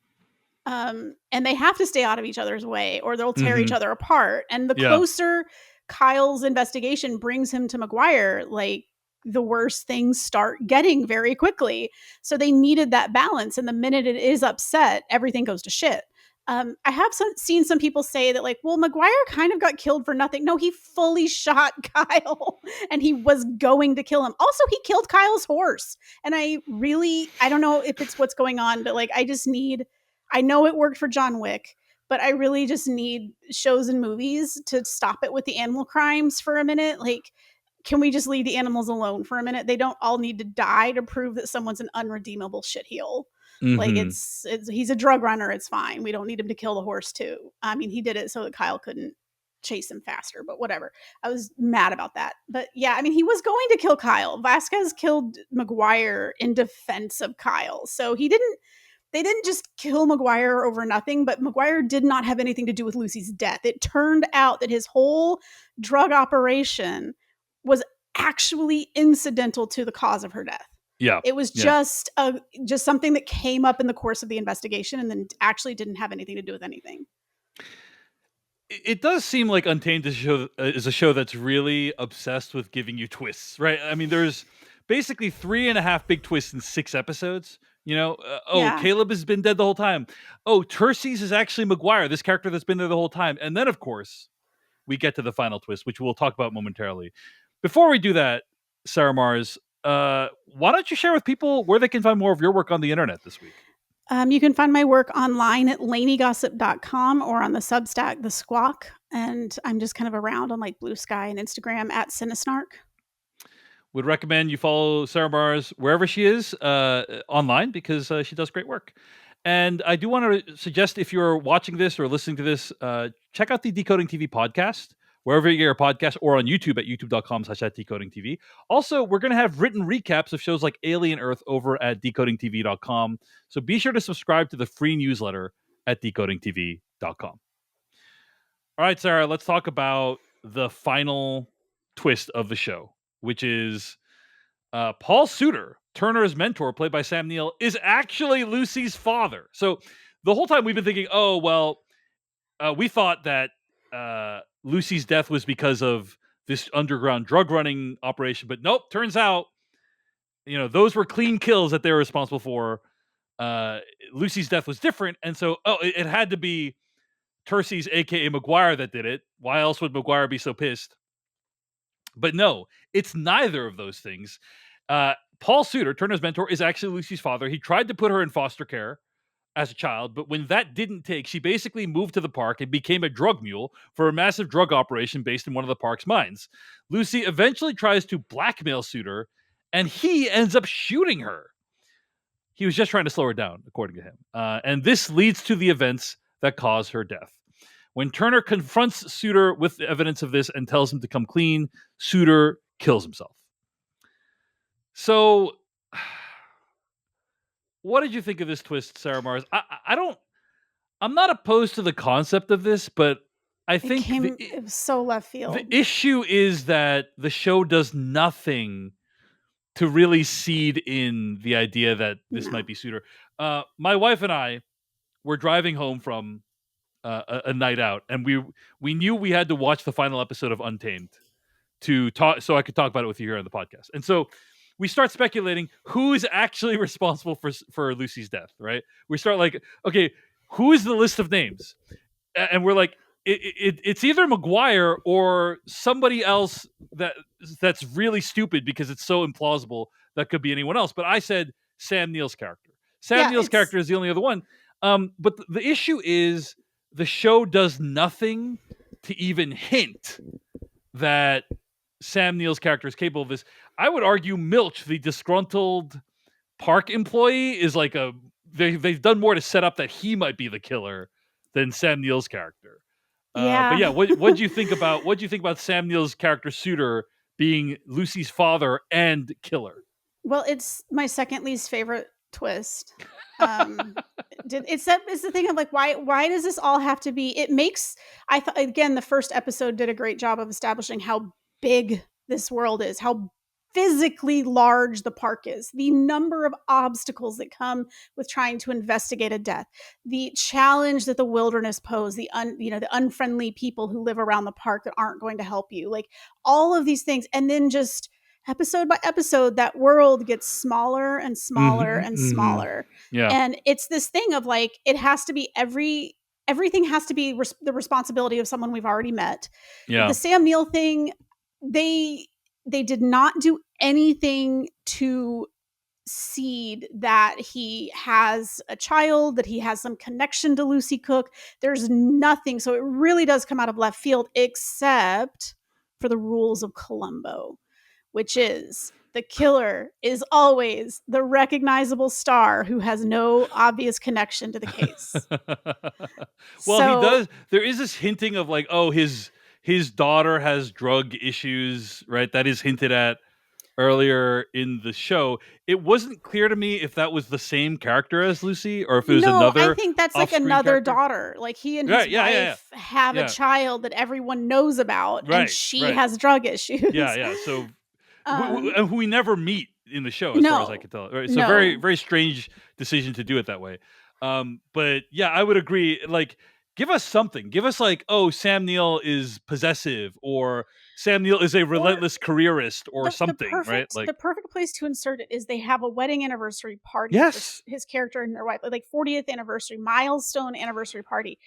And they have to stay out of each other's way or they'll tear each other apart. And the closer Kyle's investigation brings him to McGuire, like the worse things start getting very quickly. So they needed that balance. And the minute it is upset, everything goes to shit. I have seen some people say that like, well, McGuire kind of got killed for nothing. No, he fully shot Kyle and he was going to kill him. Also, he killed Kyle's horse. And I don't know if it's what's going on, but like, I know it worked for John Wick, but I really just need shows and movies to stop it with the animal crimes for a minute. Like, can we just leave the animals alone for a minute? They don't all need to die to prove that someone's an unredeemable shitheel. Like he's a drug runner. It's fine. We don't need him to kill the horse too. I mean, he did it so that Kyle couldn't chase him faster, but whatever. I was mad about that. But yeah, I mean, he was going to kill Kyle. Vasquez killed McGuire in defense of Kyle. So they didn't just kill McGuire over nothing, but McGuire did not have anything to do with Lucy's death. It turned out that his whole drug operation was actually incidental to the cause of her death. Yeah. It was just something that came up in the course of the investigation and then actually didn't have anything to do with anything. It does seem like Untamed is a show that's really obsessed with giving you twists, right? I mean, there's basically 3.5 big twists in 6 episodes. You know, Caleb has been dead the whole time. Oh, Terces is actually McGuire, this character that's been there the whole time. And then, of course, we get to the final twist, which we'll talk about momentarily. Before we do that, Sarah Marrs, why don't you share with people where they can find more of your work on the internet this week? You can find my work online at laneygossip.com or on the Substack, The Squawk. And I'm just kind of around on like Blue Sky and Instagram at Cinesnark. Would recommend you follow Sarah Marrs wherever she is online because she does great work. And I do want to suggest if you're watching this or listening to this, check out the Decoding TV podcast, wherever you get your podcast, or on YouTube at youtube.com/decodingtv. Also, we're going to have written recaps of shows like Alien Earth over at decodingtv.com. So be sure to subscribe to the free newsletter at decodingtv.com. All right, Sarah, let's talk about the final twist of the show, which is Paul Sudtor, Turner's mentor, played by Sam Neill, is actually Lucy's father. So the whole time we've been thinking, oh, well, we thought that Lucy's death was because of this underground drug running operation, but nope, turns out, those were clean kills that they were responsible for. Lucy's death was different. And so, it had to be Terces, aka McGuire, that did it. Why else would McGuire be so pissed? But no, it's neither of those things. Paul Sudtor, Turner's mentor, is actually Lucy's father. He tried to put her in foster care as a child, but when that didn't take, she basically moved to the park and became a drug mule for a massive drug operation based in one of the park's mines. Lucy eventually tries to blackmail Sudtor, and he ends up shooting her. He was just trying to slow her down, according to him. And this leads to the events that cause her death. When Turner confronts Sudtor with the evidence of this and tells him to come clean, Sudtor kills himself. So, what did you think of this twist, Sarah Marrs? I'm not opposed to the concept of this, but I think It was so left field. the issue is that the show does nothing to really seed in the idea that this might be Sudtor. My wife and I were driving home from a night out, and we knew we had to watch the final episode of Untamed to talk, so I could talk about it with you here on the podcast. And so we start speculating who is actually responsible for Lucy's death. Right? We start like, okay, who is the list of names? And we're like, it's either McGuire or somebody else that's really stupid because it's so implausible that could be anyone else. But I said Sam Neill's character. Sam Neill's character is the only other one. But the issue is the show does nothing to even hint that Sam Neill's character is capable of this. I would argue Milch, the disgruntled park employee, is like they've done more to set up that he might be the killer than Sam Neill's character. But yeah, what do you think about Sam Neill's character Sudtor being Lucy's father and killer? Well, it's my second least favorite twist. It's the thing of like, why does this all have to be? It makes, I thought, again, the first episode did a great job of establishing how big this world is, how physically large the park is, the number of obstacles that come with trying to investigate a death, the challenge that the wilderness pose, the unfriendly people who live around the park that aren't going to help you, like all of these things. And then just episode by episode, that world gets smaller and smaller and smaller. Yeah. And it's this thing of like, it has to be everything has to be the responsibility of someone we've already met. Yeah. The Sam Neill thing, they did not do anything to seed that he has a child, that he has some connection to Lucy Cook. There's nothing. So it really does come out of left field, except for the rules of Columbo, which is the killer is always the recognizable star who has no obvious connection to the case. Well, he does. There is this hinting of like, oh, his daughter has drug issues, right? That is hinted at earlier in the show. It wasn't clear to me if that was the same character as Lucy or if it was another. I think that's like another daughter. Like he and his wife have a child that everyone knows about, and she has drug issues. Yeah. So who we never meet in the show, as far as I can tell. Right? So very, very strange decision to do it that way. But yeah, I would agree. Like, give us something. Give us like, oh, Sam Neill is possessive, or Sam Neill is a relentless careerist, or something, right? Like the perfect place to insert it is they have a wedding anniversary party. Yes, for his character and their wife, like 40th anniversary, milestone anniversary party.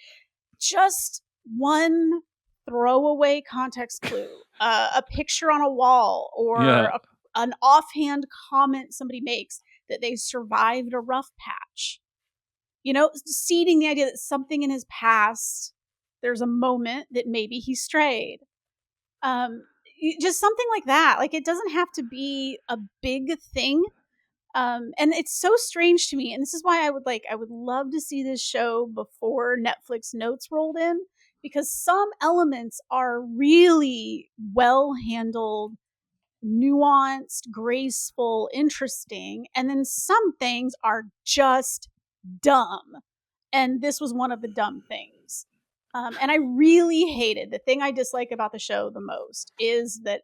Just one throwaway context clue, a picture on a wall, or an offhand comment somebody makes that they survived a rough patch. Seeding the idea that something in his past, there's a moment that maybe he strayed. Just something like that. Like, it doesn't have to be a big thing. And it's so strange to me. And this is why I would love to see this show before Netflix notes rolled in, because some elements are really well handled, nuanced, graceful, interesting. And then some things are just dumb, and this was one of the dumb things. And I really hated, the thing I dislike about the show the most is that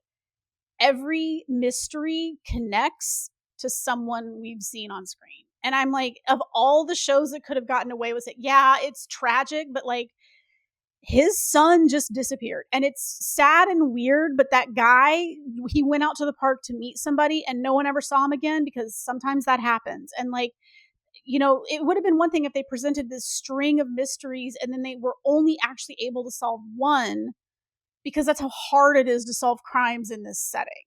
every mystery connects to someone we've seen on screen. And I'm like, of all the shows that could have gotten away with it, yeah, it's tragic, but like, his son just disappeared, and it's sad and weird, but that guy, he went out to the park to meet somebody and no one ever saw him again, because sometimes that happens. And like, it would have been one thing if they presented this string of mysteries and then they were only actually able to solve one, because that's how hard it is to solve crimes in this setting.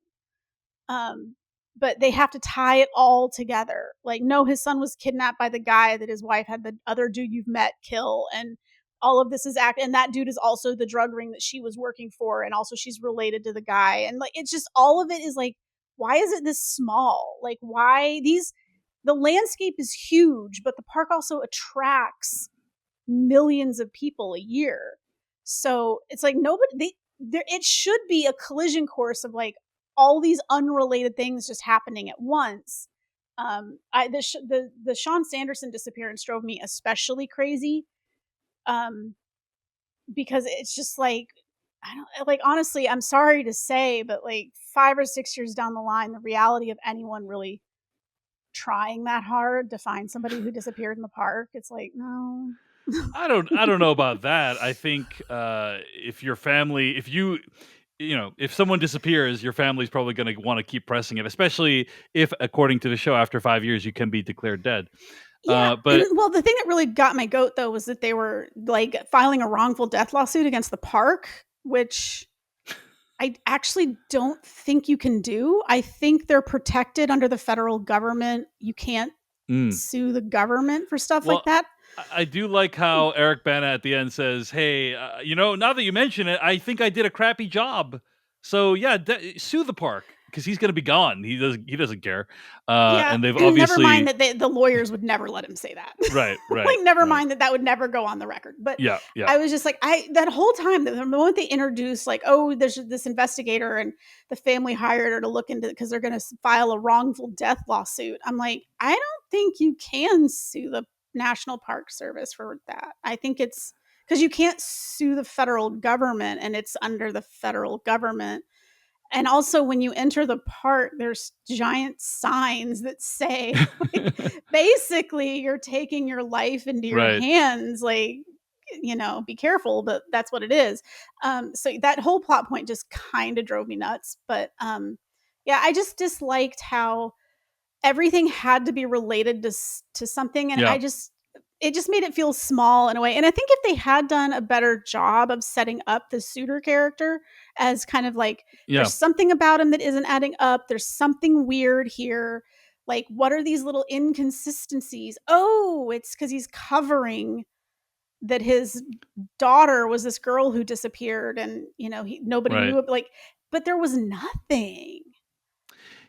But they have to tie it all together. Like, no, his son was kidnapped by the guy that his wife had the other dude you've met kill, and all of this is and that dude is also the drug ring that she was working for, and also she's related to the guy. And like, it's just, all of it is like, why is it this small? Like, why the landscape is huge, but the park also attracts millions of people a year. So it's like, it should be a collision course of like all these unrelated things just happening at once. The Deshawn Sanderson disappearance drove me especially crazy, because it's just like, I don't like, honestly, I'm sorry to say, but like 5 or 6 years down the line, the reality of anyone really trying that hard to find somebody who disappeared in the park, it's like, no. I don't know about that. I think if your family, if someone disappears, your family's probably going to want to keep pressing it, especially if, according to the show, after 5 years you can be declared dead. Yeah. But Well, the thing that really got my goat though was that they were like filing a wrongful death lawsuit against the park, which I actually don't think you can do. I think they're protected under the federal government. You can't sue the government for stuff like well, that. I do like how Eric Bana at the end says, "Hey, now that you mention it, I think I did a crappy job. So yeah, sue the park because he's going to be gone. He doesn't care." Yeah, And they've never obviously mind that the lawyers would never let him say that. right. Like, never right. mind that would never go on the record. But Yeah. I was just like, that whole time, the moment they introduced, like, oh, there's this investigator and the family hired her to look into it because they're going to file a wrongful death lawsuit. I'm like, I don't think you can sue the National Park Service for that. I think it's because you can't sue the federal government and it's under the federal government. And also, when you enter the park, there's giant signs that say, like, basically, you're taking your life into your Right. hands. Like, be careful, but that's what it is. So that whole plot point just kind of drove me nuts. But yeah, I just disliked how everything had to be related to something, and Yeah. it just made it feel small in a way. And I think if they had done a better job of setting up the Sudtor character as kind of like, there's something about him that isn't adding up, there's something weird here, like, what are these little inconsistencies? Oh, it's because he's covering that his daughter was this girl who disappeared, and nobody knew it, like, but there was nothing.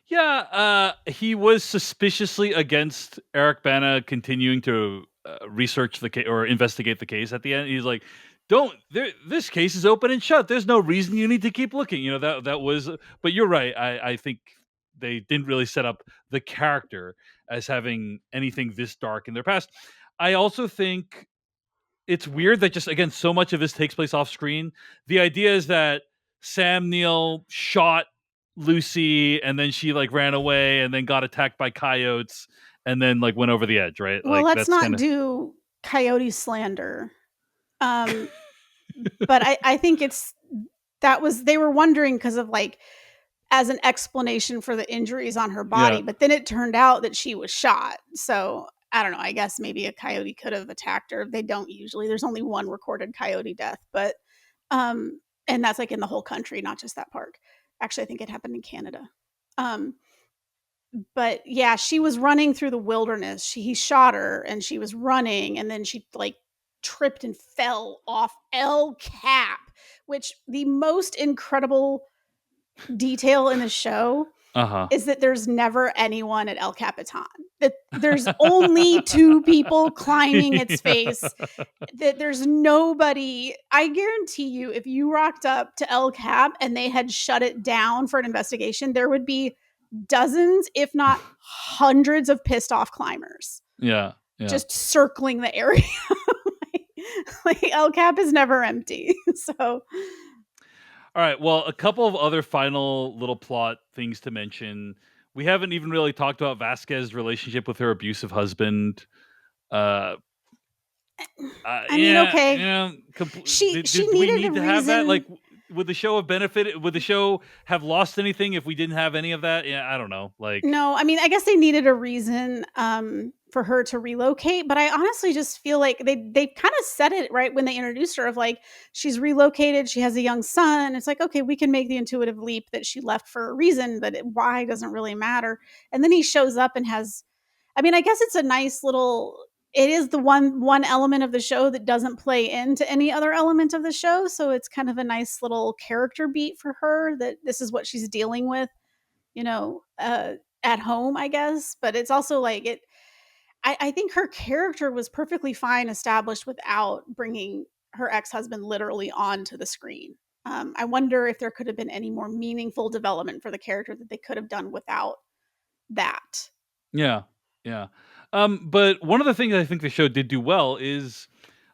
Yeah, he was suspiciously against Eric Bana continuing to research the case or investigate the case. At the end, he's like, This case is open and shut. There's no reason you need to keep looking." That was. But you're right. I think they didn't really set up the character as having anything this dark in their past. I also think it's weird that just, again, so much of this takes place off screen. The idea is that Sam Neill shot Lucy and then she like ran away and then got attacked by coyotes and then like went over the edge, right? Well, Like, let's not do coyote slander. But I think they were wondering because of, like, as an explanation for the injuries on her body, but then it turned out that she was shot. So I don't know. I guess maybe a coyote could have attacked her. They don't usually. There's only one recorded coyote death, but and that's like in the whole country, not just that park. Actually, I think it happened in Canada. But yeah, she was running through the wilderness. He shot her and she was running, and then she like tripped and fell off El Cap, which the most incredible detail in the show is that there's never anyone at El Capitan. That there's only 2 people climbing its face. That there's nobody. I guarantee you, if you rocked up to El Cap and they had shut it down for an investigation, there would be dozens, if not hundreds, of pissed off climbers. Yeah. Just circling the area. like El Cap is never empty. So. All right. Well, a couple of other final little plot things to mention. We haven't even really talked about Vasquez's relationship with her abusive husband. I mean, okay. She needed we need a to reason. have that. Like, would the show have benefited? Would the show have lost anything if we didn't have any of that? Yeah, I don't know. Like, no, I mean, I guess they needed a reason for her to relocate, but I honestly just feel like they kind of said it right when they introduced her, of like, she's relocated, she has a young son. It's like, okay, we can make the intuitive leap that she left for a reason, but why doesn't really matter. And then he shows up and has, I mean, I guess it's a nice little. It is the one element of the show that doesn't play into any other element of the show, so it's kind of a nice little character beat for her that this is what she's dealing with, at home, I guess. But it's also like it. I think her character was perfectly fine established without bringing her ex-husband literally onto the screen. I wonder if there could have been any more meaningful development for the character that they could have done without that. Yeah. But one of the things I think the show did do well is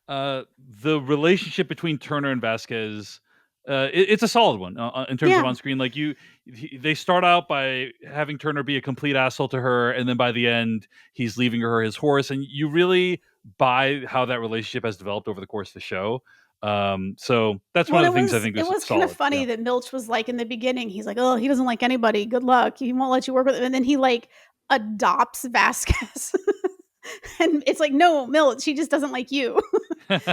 The relationship between Turner and Vasquez, it's a solid one in terms of Yeah. on screen. Like they start out by having Turner be a complete asshole to her, and then by the end, he's leaving her his horse, and you really buy how that relationship has developed over the course of the show. So that's one Well, of the things I think it is was kind of solid. funny Yeah. that Milch was like in the beginning, he's like, "Oh, he doesn't like anybody. Good luck. He won't let you work with him." And then he like adopts Vasquez. And it's like, "No, Milch, he just doesn't like you." And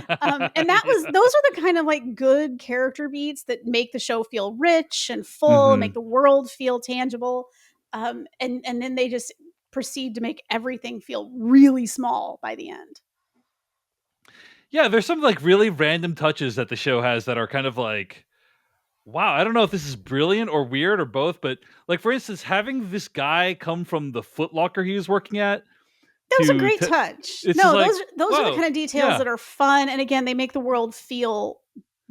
Yeah. those are the kind of like good character beats that make the show feel rich and full, Hmm. make the world feel tangible. And then they just proceed to make everything feel really small by the end. Yeah, there's some like really random touches that the show has that are kind of like, wow, I don't know if this is brilliant or weird or both, but like for instance, having this guy come from the Foot Locker he was working at That was a to great touch. it's just No, like, those are the whoa, kind of details yeah, that are fun, and again, they make the world feel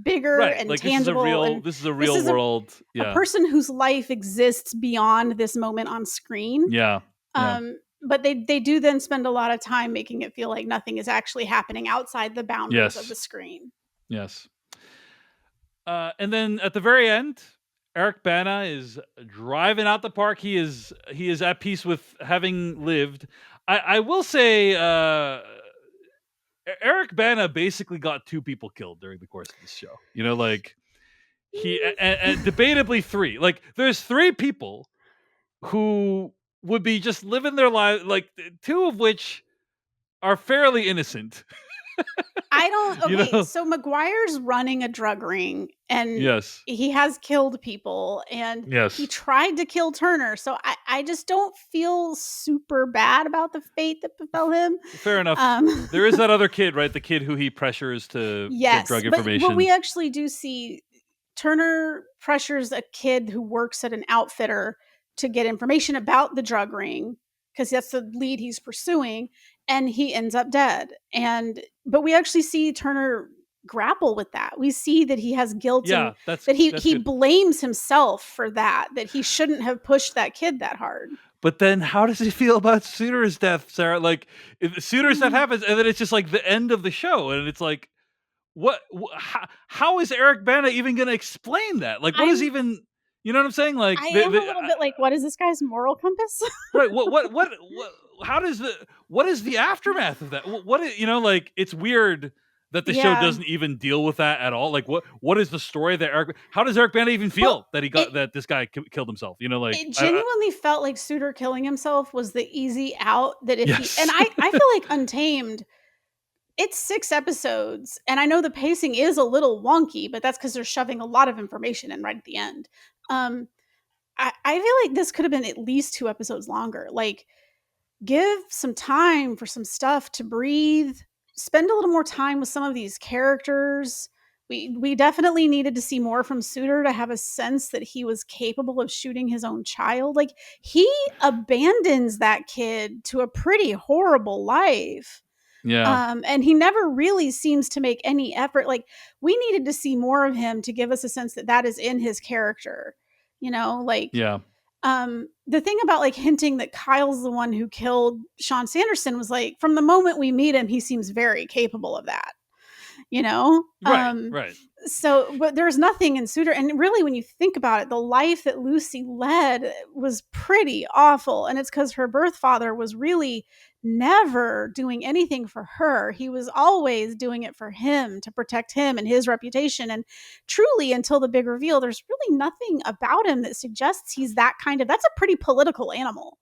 bigger right. and Like this is a tangible, real and this is a this real is world. a Yeah. person whose life exists beyond this moment on screen. Yeah. Yeah. But they do then spend a lot of time making it feel like nothing is actually happening outside the boundaries of Yes. the screen. Yes. And then at the very end, Eric Bana is driving out the park. He is at peace with having lived. I will say Eric Bana basically got two people killed during the course of this show. You know, like and debatably three. Like there's three people who would be just living their life, like two of which are fairly innocent. I don't You okay, know? so McGuire's running a drug ring and Yes. he has killed people and he Yes. tried to kill Turner. So I just don't feel super bad about the fate that befell him. Fair enough. Um There is that other kid, right? The kid who he pressures to give yes, drug but we information. actually do see Turner pressures a kid who works at an outfitter to get information about the drug ring because that's the lead he's pursuing, and he ends up dead. And but we actually see Turner grapple with that. We see that he has guilt and Yeah, that's that that's he good. blames himself for that he shouldn't have pushed that kid that hard. But then how does he feel about Sudor's death, Sarah? Like if Sudor's death Mm. happens and then it's just like the end of the show and it's like how is Eric Bana even going to explain that? Like what is I'm even, you know what I'm saying? Like I am a little bit like, what is this guy's moral compass? right, what how does the what is the aftermath of that? What is, you know, like it's weird that the show Yeah. doesn't even deal with that at all. Like what is the story that Eric, how does Eric Bana even feel Well, that he got that this guy killed himself? You know, like it genuinely felt like Sudor killing himself was the easy out, that if he and yes. I feel like Untamed, it's 6 episodes, and I know the pacing is a little wonky, but that's because 'cause they're shoving a lot of information in right at the end. Um, I feel like this could have been at least 2 episodes longer. Like, give some time for some stuff to breathe, spend a little more time with some of these characters. We definitely needed to see more from Sudor to have a sense that he was capable of shooting his own child. Like, he abandons that kid to a pretty horrible life. Yeah. And he never really seems to make any effort. Like, we needed to see more of him to give us a sense that that is in his character. You know, like Yeah. the thing about like hinting that Kyle's the one who killed Deshawn Sanderson was like, from the moment we meet him, he seems very capable of that, you know? Right. Right. So, but there's nothing in Sudor. And really, when you think about it, the life that Lucy led was pretty awful. And it's because her birth father was really never doing anything for her. He was always doing it for him to protect him and his reputation. And truly, until the big reveal, there's really nothing about him that suggests he's that kind of, that's a pretty political animal.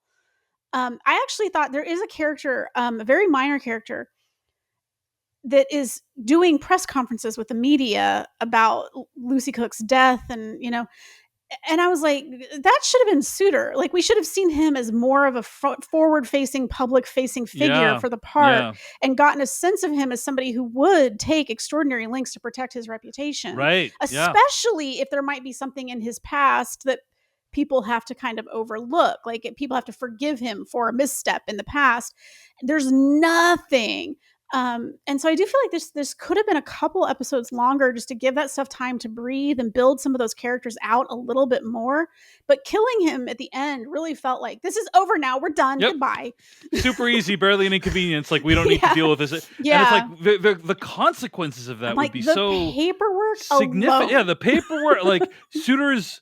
I actually thought there is a character, a very minor character, that is doing press conferences with the media about Lucy Cook's death, and you know, and I was like, that should have been Sudor. Like, we should have seen him as more of a forward-facing, public-facing figure Yeah. for the park, Yeah. and gotten a sense of him as somebody who would take extraordinary lengths to protect his reputation, Right. Yeah. especially if there might be something in his past that people have to kind of overlook. Like, people have to forgive him for a misstep in the past. There's nothing And so I do feel like this could have been a couple episodes longer just to give that stuff time to breathe and build some of those characters out a little bit more. But killing him at the end really felt like this is over now. We're done. Yep. Goodbye. Super easy, barely an inconvenience. Like we don't need to deal with this. And Yeah. it's like the consequences of that would be the so paperwork significant. alone. Yeah, the paperwork, like Sudtor's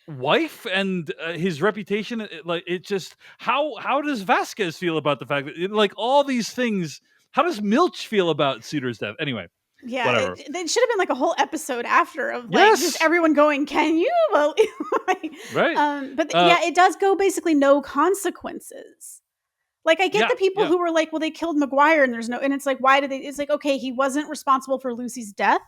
wife and his reputation. It just how does Vasquez feel about the fact that like all these things? How does Milch feel about Sudtor's death? Anyway, Yeah, whatever. It should have been like a whole episode after of like Yes! just everyone going, "Can you believe?" Right. But yeah, it does go basically no consequences. Like I get Yeah, the people yeah. who were like, "Well, they killed McGuire," and there's no, and it's like, why did they? It's like, okay, he wasn't responsible for Lucy's death,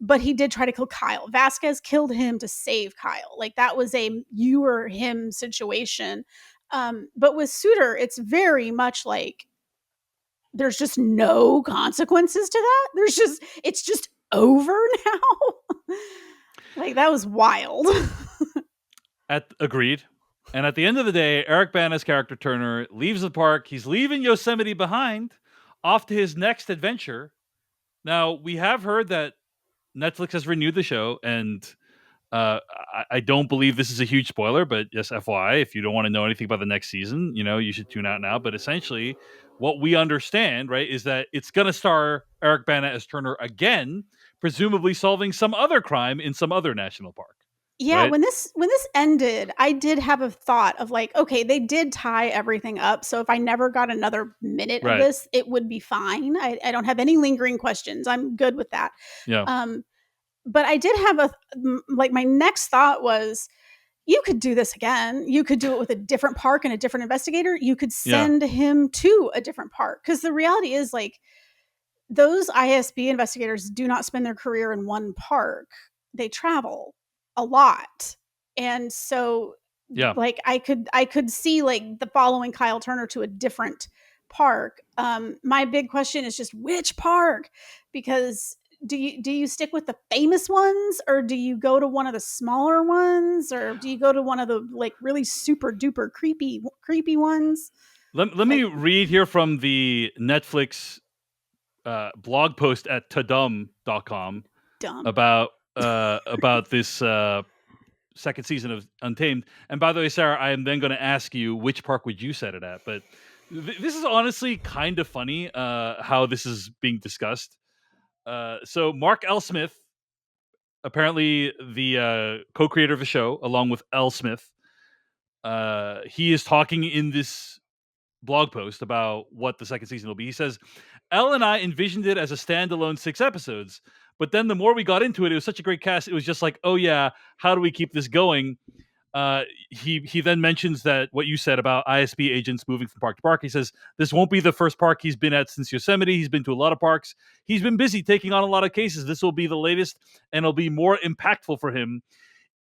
but he did try to kill Kyle. Vasquez killed him to save Kyle. Like that was a you or him situation. But with Sudtor, it's very much like there's just no consequences to that. It's just over now. Like that was wild. Agreed. And at the end of the day, Eric Bana's character Turner leaves the park. He's leaving Yosemite behind, off to his next adventure. Now, we have heard that Netflix has renewed the show, and I don't believe this is a huge spoiler, but just FYI, if you don't want to know anything about the next season, you should tune out now. But essentially, what we understand, right, is that it's going to star Eric Bana as Turner again, presumably solving some other crime in some other national park. Yeah, right? when this ended, I did have a thought of like, okay, they did tie everything up. So if I never got another minute Right. of this, it would be fine. I don't have any lingering questions. I'm good with that. Yeah. But I did have my next thought was, you could do this again. You could do it with a different park and a different investigator. You could send him to a different park. Because the reality is like those ISB investigators do not spend their career in one park. They travel a lot. And so like I could see like the following Kyle Turner to a different park. My big question is just which park? Because do you stick with the famous ones, or do you go to one of the smaller ones, or do you go to one of the like really super duper creepy ones? Let me read here from the Netflix blog post at tadum.com about this second season of Untamed. And by the way, Sarah, I am then going to ask you which park would you set it at. But this is honestly kind of funny how this is being discussed. So Mark L. Smith, apparently the co-creator of the show, along with L. Smith, he is talking in this blog post about what the second season will be. He says, Elle and I envisioned it as a standalone 6 episodes, but then the more we got into it, it was such a great cast. It was just like, oh yeah, how do we keep this going? He then mentions that what you said about ISB agents moving from park to park. He says this won't be the first park he's been at since Yosemite. He's been to a lot of parks. He's been busy taking on a lot of cases. This will be the latest, and it'll be more impactful for him.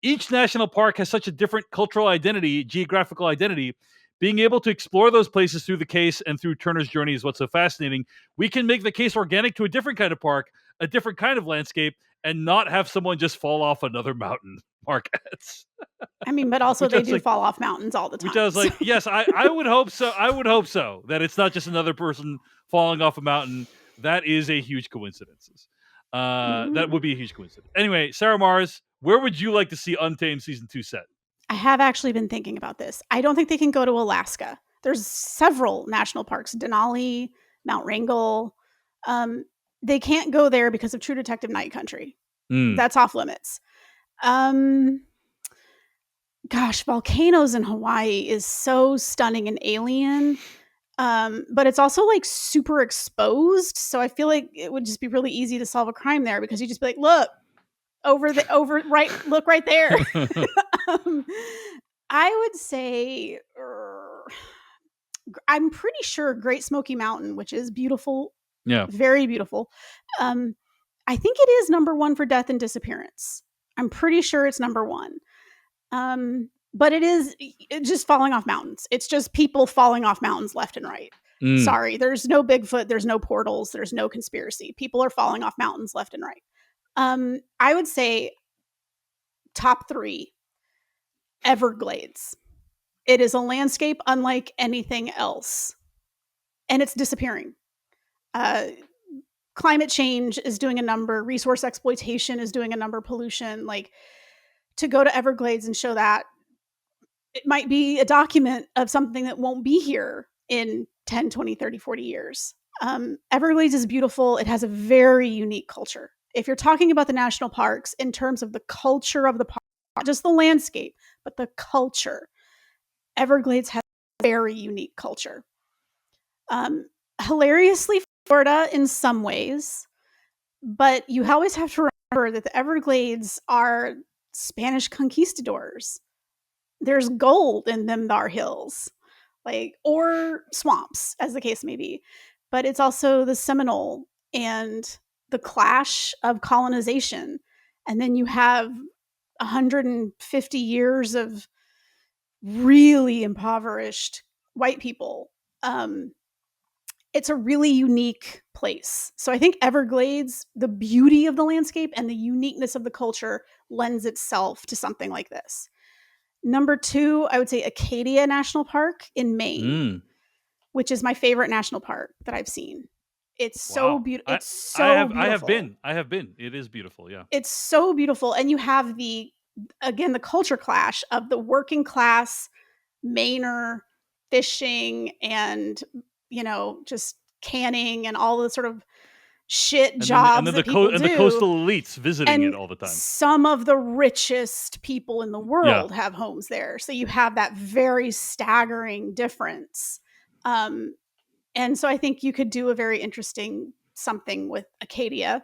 Each national park has such a different cultural identity, geographical identity. Being able to explore those places through the case and through Turner's journey is what's so fascinating. We can make the case organic to a different kind of park, a different kind of landscape, and not have someone just fall off another mountain. Mark adds. I mean, but also they do fall off mountains all the time. Which I was like, yes, I would hope so. I would hope so, that it's not just another person falling off a mountain. That is a huge coincidence. That would be a huge coincidence. Anyway, Sarah Marrs, where would you like to see Untamed Season 2 set? I have actually been thinking about this. I don't think they can go to Alaska. There's several national parks, Denali, Mount Wrangell. They can't go there because of True Detective Night Country. That's off limits. Gosh, volcanoes in Hawaii is so stunning and alien. But it's also like super exposed. So I feel like it would just be really easy to solve a crime there because you just be like, look, look right there. I would say I'm pretty sure Great Smoky Mountain, which is beautiful. Yeah. Very beautiful. I think it is number 1 for death and disappearance. I'm pretty sure it's number 1. But it's just falling off mountains. It's just people falling off mountains left and right. Sorry, there's no Bigfoot, there's no portals, there's no conspiracy. People are falling off mountains left and right. I would say top 3, Everglades. It is a landscape unlike anything else. And it's disappearing. Climate change is doing a number. Resource exploitation is doing a number. Pollution. Like, to go to Everglades and show that, it might be a document of something that won't be here in 10, 20, 30, 40 years. Everglades is beautiful. It has a very unique culture. If you're talking about the national parks in terms of the culture of the park, not just the landscape, but the culture, Everglades has a very unique culture. Hilariously Florida in some ways, but you always have to remember that the Everglades are Spanish conquistadors. There's gold in them thar hills, like, or swamps, as the case may be. But it's also the Seminole and the clash of colonization. And then you have 150 years of really impoverished white people. It's a really unique place. So I think Everglades, the beauty of the landscape and the uniqueness of the culture lends itself to something like this. Number 2, I would say Acadia National Park in Maine, which is my favorite national park that I've seen. It's so beautiful. It's so beautiful. I have been. It is beautiful. Yeah. It's so beautiful. And you have the culture clash of the working class Mainer fishing and, just canning and all the sort of shit jobs that people do. And the coastal elites visiting it all the time. Some of the richest people in the world have homes there. So you have that very staggering difference. And so I think you could do a very interesting something with Acadia.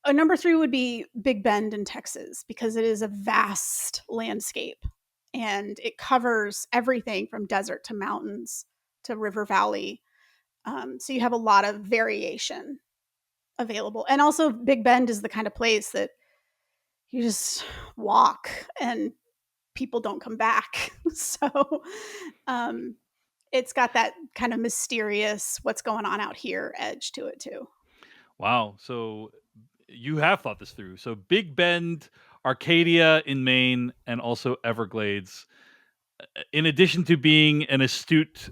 Number 3 would be Big Bend in Texas, because it is a vast landscape and it covers everything from desert to mountains to river valley. So you have a lot of variation available. And also Big Bend is the kind of place that you just walk and people don't come back. So it's got that kind of mysterious what's going on out here edge to it too. Wow. So you have thought this through. So Big Bend, Arcadia in Maine, and also Everglades. In addition to being an astute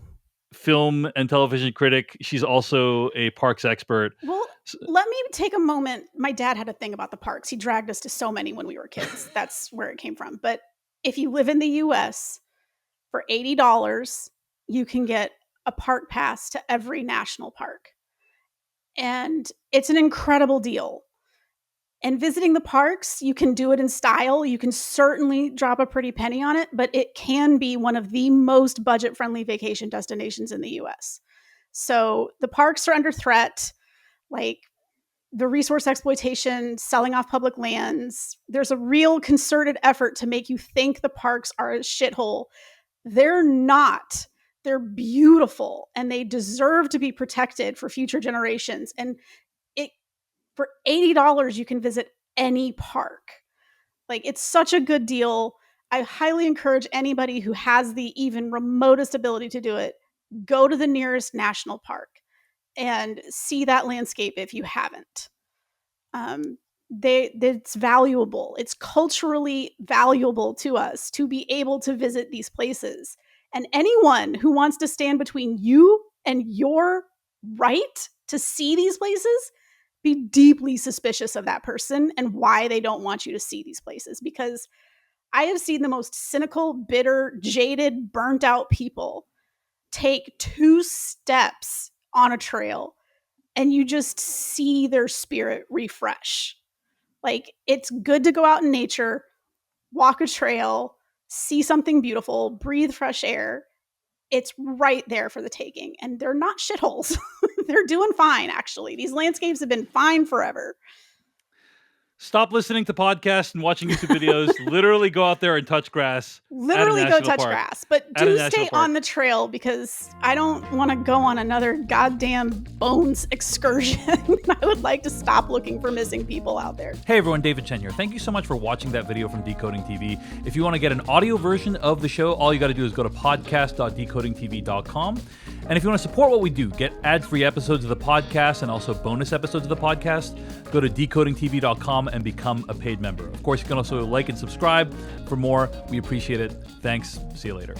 film and television critic, she's also a parks expert. Well, let me take a moment. My dad had a thing about the parks. He dragged us to so many when we were kids. That's where it came from. But if you live in the US, for $80, you can get a park pass to every national park. And it's an incredible deal. And visiting the parks, you can do it in style. You can certainly drop a pretty penny on it, but it can be one of the most budget-friendly vacation destinations in the US. So the parks are under threat, like the resource exploitation, selling off public lands. There's a real concerted effort to make you think the parks are a shithole. They're not. They're beautiful, and they deserve to be protected for future generations. And for $80, you can visit any park. Like, it's such a good deal. I highly encourage anybody who has the even remotest ability to do it, go to the nearest national park and see that landscape if you haven't. It's valuable. It's culturally valuable to us to be able to visit these places. And anyone who wants to stand between you and your right to see these places, be deeply suspicious of that person and why they don't want you to see these places. Because I have seen the most cynical, bitter, jaded, burnt out people take 2 steps on a trail and you just see their spirit refresh. Like, it's good to go out in nature, walk a trail, see something beautiful, breathe fresh air. It's right there for the taking. And they're not shitholes. They're doing fine, actually. These landscapes have been fine forever. Stop listening to podcasts and watching YouTube videos. Literally go out there and touch grass. Literally go touch grass. But do stay on the trail, because I don't want to go on another goddamn bones excursion. I would like to stop looking for missing people out there. Hey everyone, David Chen here. Thank you so much for watching that video from Decoding TV. If you want to get an audio version of the show, all you got to do is go to podcast.decodingtv.com. And if you want to support what we do, get ad-free episodes of the podcast and also bonus episodes of the podcast, go to decodingtv.com and become a paid member. Of course, you can also like and subscribe for more. We appreciate it. Thanks. See you later.